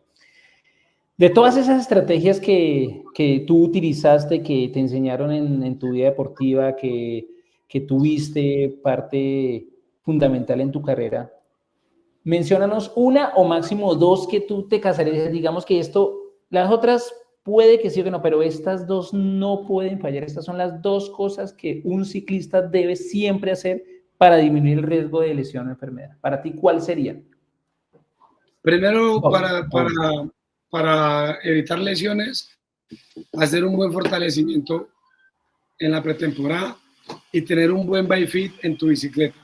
De todas esas estrategias que tú utilizaste, que te enseñaron en tu vida deportiva, que tuviste parte fundamental en tu carrera, menciónanos una o máximo dos que tú te casarías. Digamos que esto, las otras puede que sí o que no, pero estas dos no pueden fallar. Estas son las dos cosas que un ciclista debe siempre hacer para disminuir el riesgo de lesión o enfermedad. Para ti, ¿cuál sería? Primero, para evitar lesiones, hacer un buen fortalecimiento en la pretemporada y tener un buen bike fit en tu bicicleta.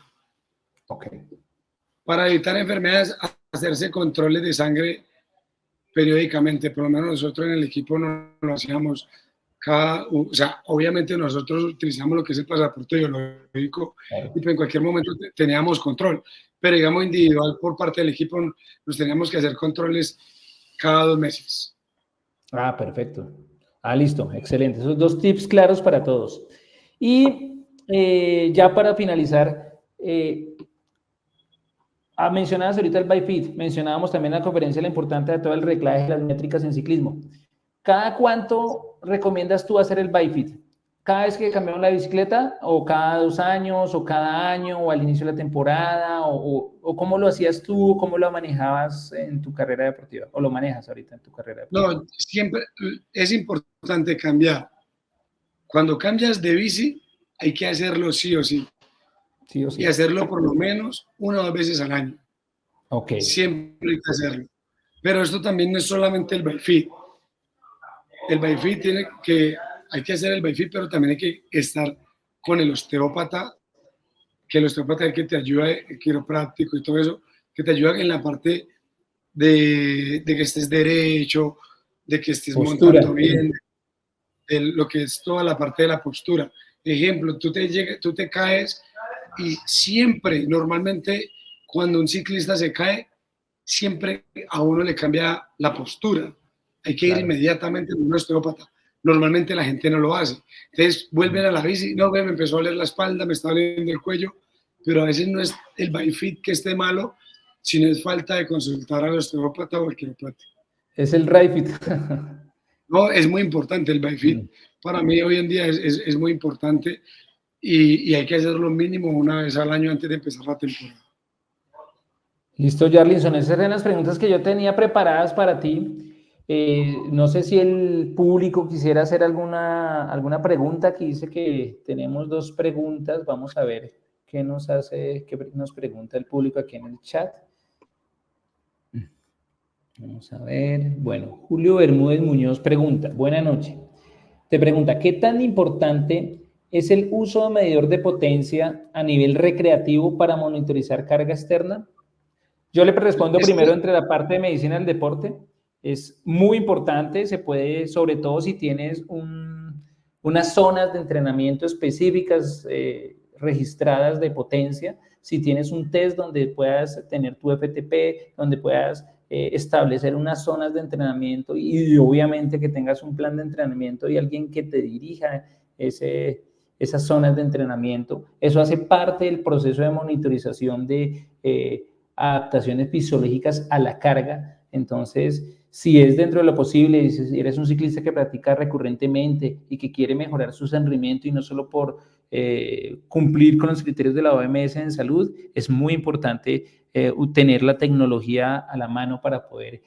Okay. Para evitar enfermedades, hacerse controles de sangre periódicamente. Por lo menos nosotros en el equipo no lo hacíamos o sea, obviamente nosotros utilizamos lo que es el pasaporte biológico y pues en cualquier momento teníamos control, pero digamos individual por parte del equipo nos teníamos que hacer controles cada 2 meses. Ah, perfecto. Ah, listo, excelente. Esos dos tips claros para todos. Y ya para finalizar, mencionabas ahorita el bike fit, mencionábamos también en la conferencia la importancia de todo el reglaje de las métricas en ciclismo. ¿Cada cuánto recomiendas tú hacer el bike fit? ¿Cada vez que cambiamos la bicicleta? ¿O cada 2 años? ¿O cada año? ¿O al inicio de la temporada? ¿O cómo lo hacías tú? ¿Cómo lo manejabas en tu carrera deportiva? ¿O lo manejas ahorita en tu carrera deportiva? No, siempre es importante cambiar. Cuando cambias de bici, hay que hacerlo sí o sí. Sí o sí. Y hacerlo por lo menos 1 o 2 veces al año. Okay. Siempre hay que hacerlo. Pero esto también no es solamente el bike fit. El bike fit hay que hacer el bike fit, pero también hay que estar con el osteópata, que el osteópata es que te ayuda, el quiropráctico y todo eso, que te ayuda en la parte de que estés derecho, de que estés montando bien, de lo que es toda la parte de la postura. Ejemplo, tú te caes y siempre, normalmente, cuando un ciclista se cae, siempre a uno le cambia la postura. Hay que ir inmediatamente a un osteópata. Normalmente la gente no lo hace. Entonces vuelven a la bici, no, me empezó a doler la espalda, me está doliendo el cuello, pero a veces no es el bike fit que esté malo, sino es falta de consultar al osteópata o al quiropráctico. Es el right fit. No, es muy importante el bike fit. Para mí hoy en día es muy importante y hay que hacerlo mínimo 1 vez al año antes de empezar la temporada. Listo, Jarlinson, esas eran las preguntas que yo tenía preparadas para ti. No sé si el público quisiera hacer alguna pregunta. Aquí dice que tenemos 2 preguntas. Vamos a ver qué nos pregunta el público aquí en el chat. Vamos a ver. Bueno, Julio Bermúdez Muñoz pregunta, buena noche. Te pregunta, ¿qué tan importante es el uso de medidor de potencia a nivel recreativo para monitorizar carga externa? Yo le respondo primero entre la parte de medicina del deporte. Es muy importante, se puede, sobre todo si tienes unas zonas de entrenamiento específicas registradas de potencia, si tienes un test donde puedas tener tu FTP, donde puedas establecer unas zonas de entrenamiento y obviamente que tengas un plan de entrenamiento y alguien que te dirija esas zonas de entrenamiento. Eso hace parte del proceso de monitorización de adaptaciones fisiológicas a la carga. Entonces, si es dentro de lo posible, si eres un ciclista que practica recurrentemente y que quiere mejorar su rendimiento y no solo por cumplir con los criterios de la OMS en salud, es muy importante tener la tecnología a la mano para poder,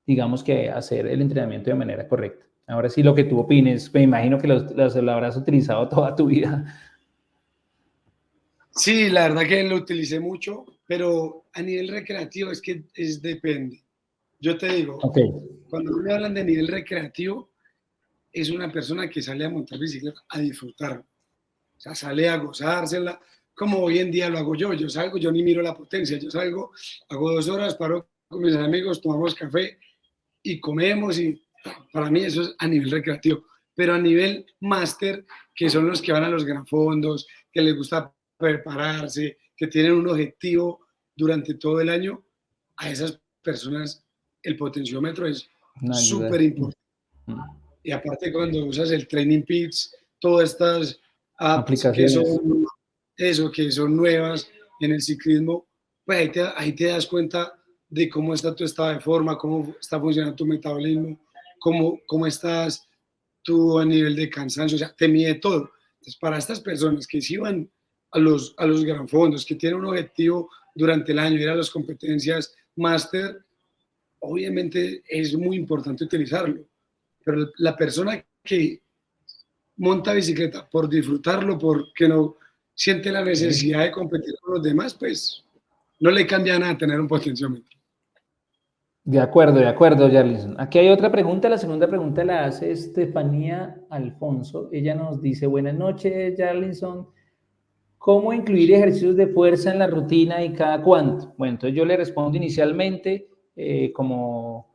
digamos que hacer el entrenamiento de manera correcta. Ahora sí, lo que tú opines, me imagino que lo habrás utilizado toda tu vida. Sí, la verdad que lo utilicé mucho, pero a nivel recreativo depende. Yo te digo, cuando me hablan de nivel recreativo, es una persona que sale a montar bicicleta a disfrutar. O sea, sale a gozársela, como hoy en día lo hago yo. Yo salgo, yo ni miro la potencia, yo salgo, hago 2 horas, paro con mis amigos, tomamos café y comemos y para mí eso es a nivel recreativo. pero a nivel máster, que son los que van a los gran fondos, que les gusta prepararse, que tienen un objetivo durante todo el año, a esas personas el potenciómetro es No, súper ayuda. importante. Y aparte cuando usas el Training Peaks, todas estas apps que Aplicaciones. son, eso, que son nuevas en el ciclismo, pues ahí te das cuenta de cómo está tu estado de forma, cómo está funcionando tu metabolismo, cómo estás tú a nivel de cansancio, o sea, te mide todo. Entonces, para estas personas que sí van a los gran fondos, que tienen un objetivo durante el año, ir a las competencias máster, obviamente es muy importante utilizarlo. Pero la persona que monta bicicleta por disfrutarlo, porque no siente la necesidad de competir con los demás, pues no le cambia nada tener un potenciómetro. De acuerdo, Jarlison. Aquí hay otra pregunta. La segunda pregunta la hace Estefanía Alfonso. Ella nos dice, buenas noches, Jarlison. ¿Cómo incluir ejercicios de fuerza en la rutina y cada cuánto? Bueno, entonces yo le respondo inicialmente, como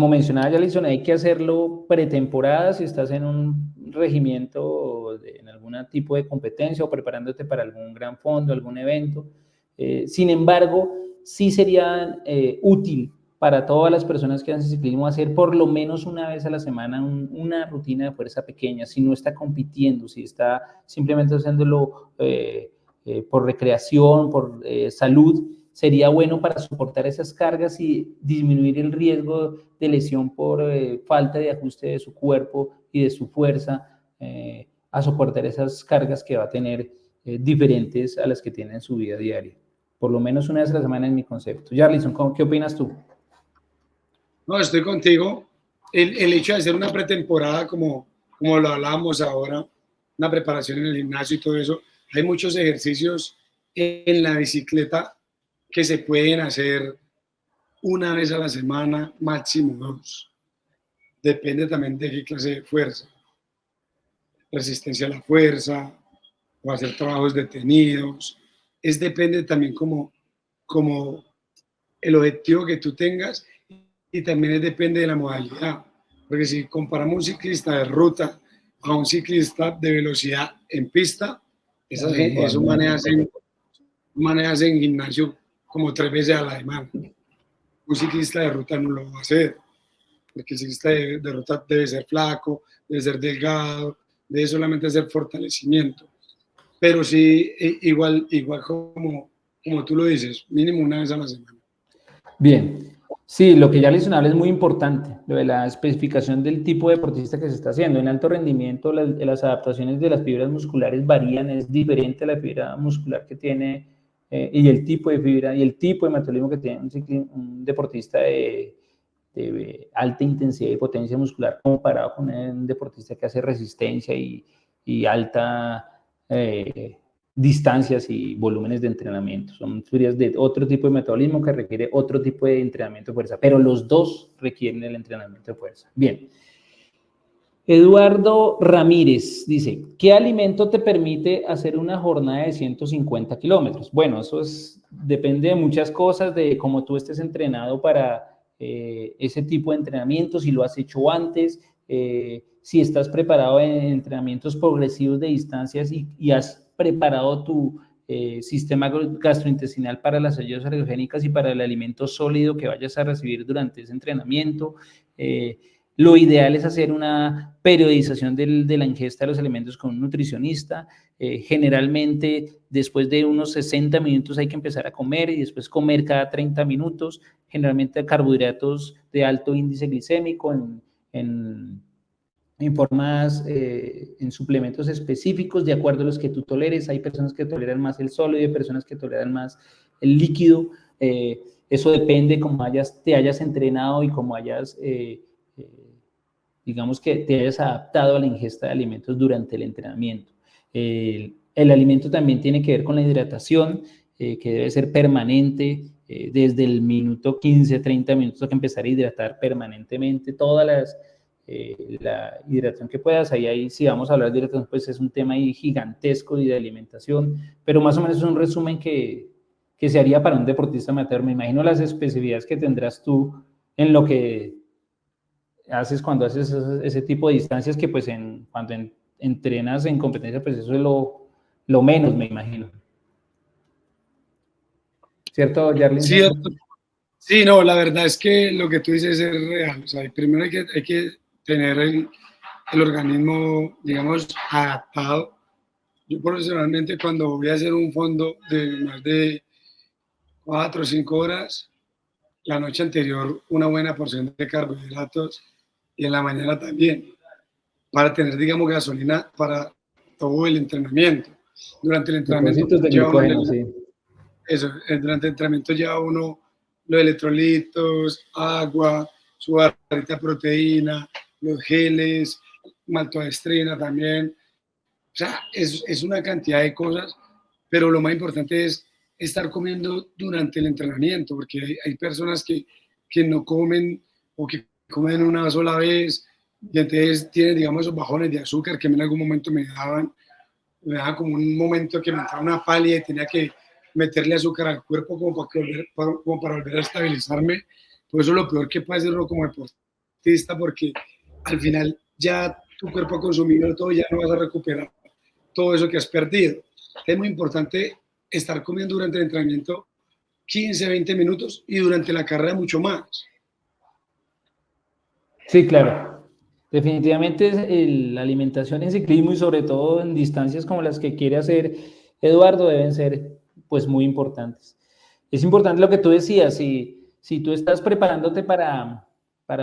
mencionaba Jarlison, hay que hacerlo pretemporada si estás en un regimiento, en algún tipo de competencia o preparándote para algún gran fondo, algún evento. Sin embargo, sí sería útil para todas las personas que hacen ciclismo hacer por lo menos una vez a la semana una rutina de fuerza pequeña, si no está compitiendo, si está simplemente haciéndolo por recreación, por salud, sería bueno para soportar esas cargas y disminuir el riesgo de lesión por falta de ajuste de su cuerpo y de su fuerza a soportar esas cargas que va a tener diferentes a las que tiene en su vida diaria. Por lo menos una vez a la semana es mi concepto. Jarlison, ¿qué opinas tú? No, estoy contigo. El hecho de hacer una pretemporada, como lo hablábamos ahora, una preparación en el gimnasio y todo eso, hay muchos ejercicios en la bicicleta que se pueden hacer una vez a la semana, máximo 2. Depende también de qué clase de fuerza. Resistencia a la fuerza, o hacer trabajos detenidos. Depende también como el objetivo que tú tengas y también depende de la modalidad. Porque si comparamos un ciclista de ruta a un ciclista de velocidad en pista, esos manejas en gimnasio como 3 veces a la semana. Un ciclista de ruta no lo va a hacer, porque el ciclista de ruta debe ser flaco, debe ser delgado, debe solamente hacer fortalecimiento. Pero sí, igual como tú lo dices, mínimo una vez a la semana. Bien, sí, lo que ya les hablé es muy importante, lo de la especificación del tipo de deportista que se está haciendo. En alto rendimiento, las adaptaciones de las fibras musculares varían, es diferente a la fibra muscular que tiene y el tipo de fibra y el tipo de metabolismo que tiene un deportista de alta intensidad y potencia muscular comparado con un deportista que hace resistencia y alta distancias y volúmenes de entrenamiento. Son fibras de otro tipo de metabolismo que requiere otro tipo de entrenamiento de fuerza, pero los dos requieren el entrenamiento de fuerza. Bien. Eduardo Ramírez dice, ¿qué alimento te permite hacer una jornada de 150 kilómetros? Bueno, eso depende de muchas cosas, de cómo tú estés entrenado para ese tipo de entrenamiento, si lo has hecho antes, si estás preparado en entrenamientos progresivos de distancias y has preparado tu sistema gastrointestinal para las ayudas ergogénicas y para el alimento sólido que vayas a recibir durante ese entrenamiento. Lo ideal es hacer una periodización de la ingesta de los alimentos con un nutricionista. Generalmente, después de unos 60 minutos hay que empezar a comer y después comer cada 30 minutos. Generalmente carbohidratos de alto índice glicémico en formas, en suplementos específicos de acuerdo a los que tú toleres. Hay personas que toleran más el sólido y hay personas que toleran más el líquido. Eso depende cómo te hayas entrenado y cómo hayas... digamos que te hayas adaptado a la ingesta de alimentos durante el entrenamiento. El alimento también tiene que ver con la hidratación, que debe ser permanente, desde el minuto 15, 30 minutos hay que empezar a hidratar permanentemente toda la hidratación que puedas. Ahí si vamos a hablar de hidratación, pues es un tema ahí gigantesco y de alimentación, pero más o menos es un resumen que se haría para un deportista amateur. Me imagino las especificidades que tendrás tú en lo que haces cuando haces ese tipo de distancias que pues cuando entrenas en competencia, pues eso es lo menos, me imagino. ¿Cierto, Jarlinson? Cierto. Sí, no, la verdad es que lo que tú dices es real. O sea, primero hay que tener el organismo, digamos, adaptado. Yo profesionalmente cuando voy a hacer un fondo de más de 4 o 5 horas, la noche anterior una buena porción de carbohidratos y en la mañana también, para tener, digamos, gasolina para todo el entrenamiento. Durante el entrenamiento Depósitos de lleva uno, glucógeno, sí. eso, durante el entrenamiento lleva uno los electrolitos, agua, su barrita de proteína, los geles, maltodextrina también. O sea, es una cantidad de cosas, pero lo más importante es estar comiendo durante el entrenamiento, porque hay personas que no comen o que comen una sola vez y entonces tienen, digamos, esos bajones de azúcar que en algún momento me daban como un momento que me entraba una pálida y tenía que meterle azúcar al cuerpo como para volver a estabilizarme. Por eso lo peor que puede hacer uno como deportista, porque al final ya tu cuerpo ha consumido todo y ya no vas a recuperar todo eso que has perdido. Es muy importante estar comiendo durante el entrenamiento 15, 20 minutos y durante la carrera mucho más. Sí, claro. Definitivamente la alimentación en ciclismo y sobre todo en distancias como las que quiere hacer Eduardo deben ser pues muy importantes. Es importante lo que tú decías, si tú estás preparándote para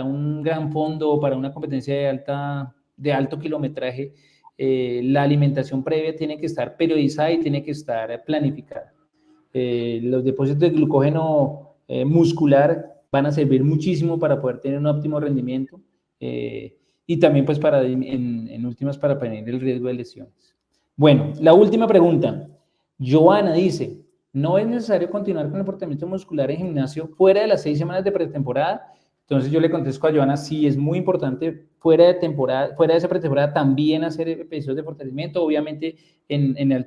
un gran fondo o para una competencia de alto kilometraje, la alimentación previa tiene que estar periodizada y tiene que estar planificada. Los depósitos de glucógeno muscular van a servir muchísimo para poder tener un óptimo rendimiento y también pues en últimas para prevenir el riesgo de lesiones. Bueno, la última pregunta. Joana dice, ¿no es necesario continuar con el fortalecimiento muscular en gimnasio fuera de las 6 semanas de pretemporada? Entonces yo le contesto a Joana, sí, es muy importante fuera de temporada, fuera de esa pretemporada también hacer episodios de fortalecimiento, obviamente en el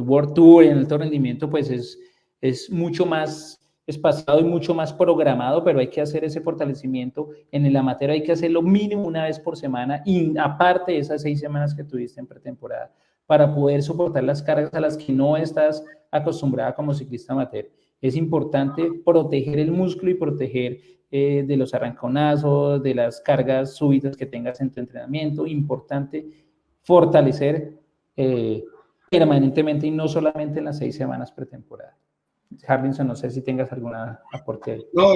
World Tour, en el alto rendimiento, pues es mucho más espaciado y mucho más programado, pero hay que hacer ese fortalecimiento. En el amateur hay que hacerlo mínimo una vez por semana, y aparte de esas 6 semanas que tuviste en pretemporada, para poder soportar las cargas a las que no estás acostumbrada como ciclista amateur. Es importante proteger el músculo y proteger de los arranconazos, de las cargas súbitas que tengas en tu entrenamiento. Importante fortalecer permanentemente y no solamente en las 6 semanas pretemporada. Jarlinson, no sé si tengas alguna aporte ahí. No,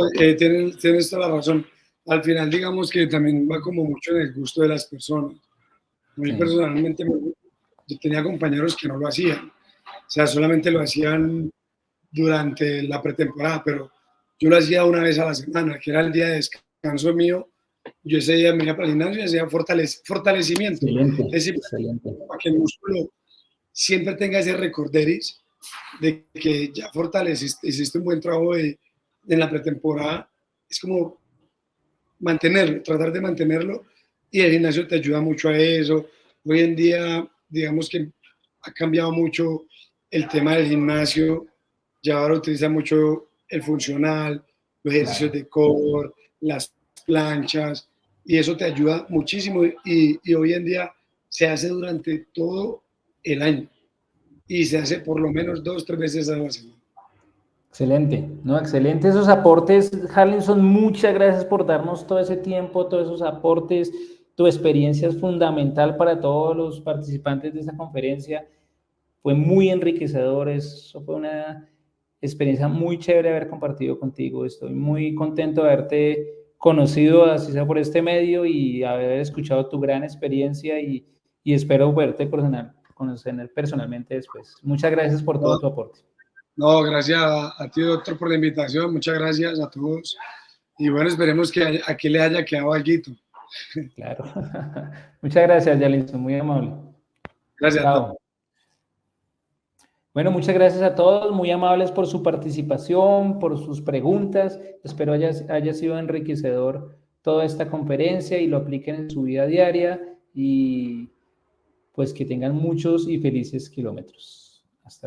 tienes toda la razón. Al final, digamos que también va como mucho en el gusto de las personas. A mí personalmente, yo tenía compañeros que no lo hacían. O sea, solamente lo hacían durante la pretemporada, pero yo lo hacía una vez a la semana, que era el día de descanso mío. Yo ese día me iba para el gimnasio y hacía fortalecimiento. Excelente, Es decir, excelente. para que el músculo siempre tenga ese recorderis de que ya fortaleciste, hiciste un buen trabajo en la pretemporada. Es como mantenerlo, tratar de mantenerlo, y el gimnasio te ayuda mucho a eso. Hoy en día, digamos que ha cambiado mucho el tema del gimnasio, ya ahora utiliza mucho el funcional, los ejercicios de core, las planchas, y eso te ayuda muchísimo, y hoy en día se hace durante todo el año y se hace por lo menos 2 o 3 veces a la semana. Excelente, ¿no? Excelente esos aportes, Jarlinson, muchas gracias por darnos todo ese tiempo, todos esos aportes. Tu experiencia es fundamental para todos los participantes de esta conferencia. Fue muy enriquecedor, eso fue una experiencia muy chévere haber compartido contigo. Estoy muy contento de haberte conocido, así sea por este medio, y haber escuchado tu gran experiencia, y espero poderte conocer personalmente después. Muchas gracias por todo tu aporte. No, gracias a ti, doctor, por la invitación. Muchas gracias a todos. Y bueno, esperemos que aquí le haya quedado algo. Claro. Muchas gracias, Yalinson, muy amable. Gracias a todos. Chao. Bueno, muchas gracias a todos, muy amables por su participación, por sus preguntas. Espero haya sido enriquecedor toda esta conferencia y lo apliquen en su vida diaria, y pues que tengan muchos y felices kilómetros. Hasta luego.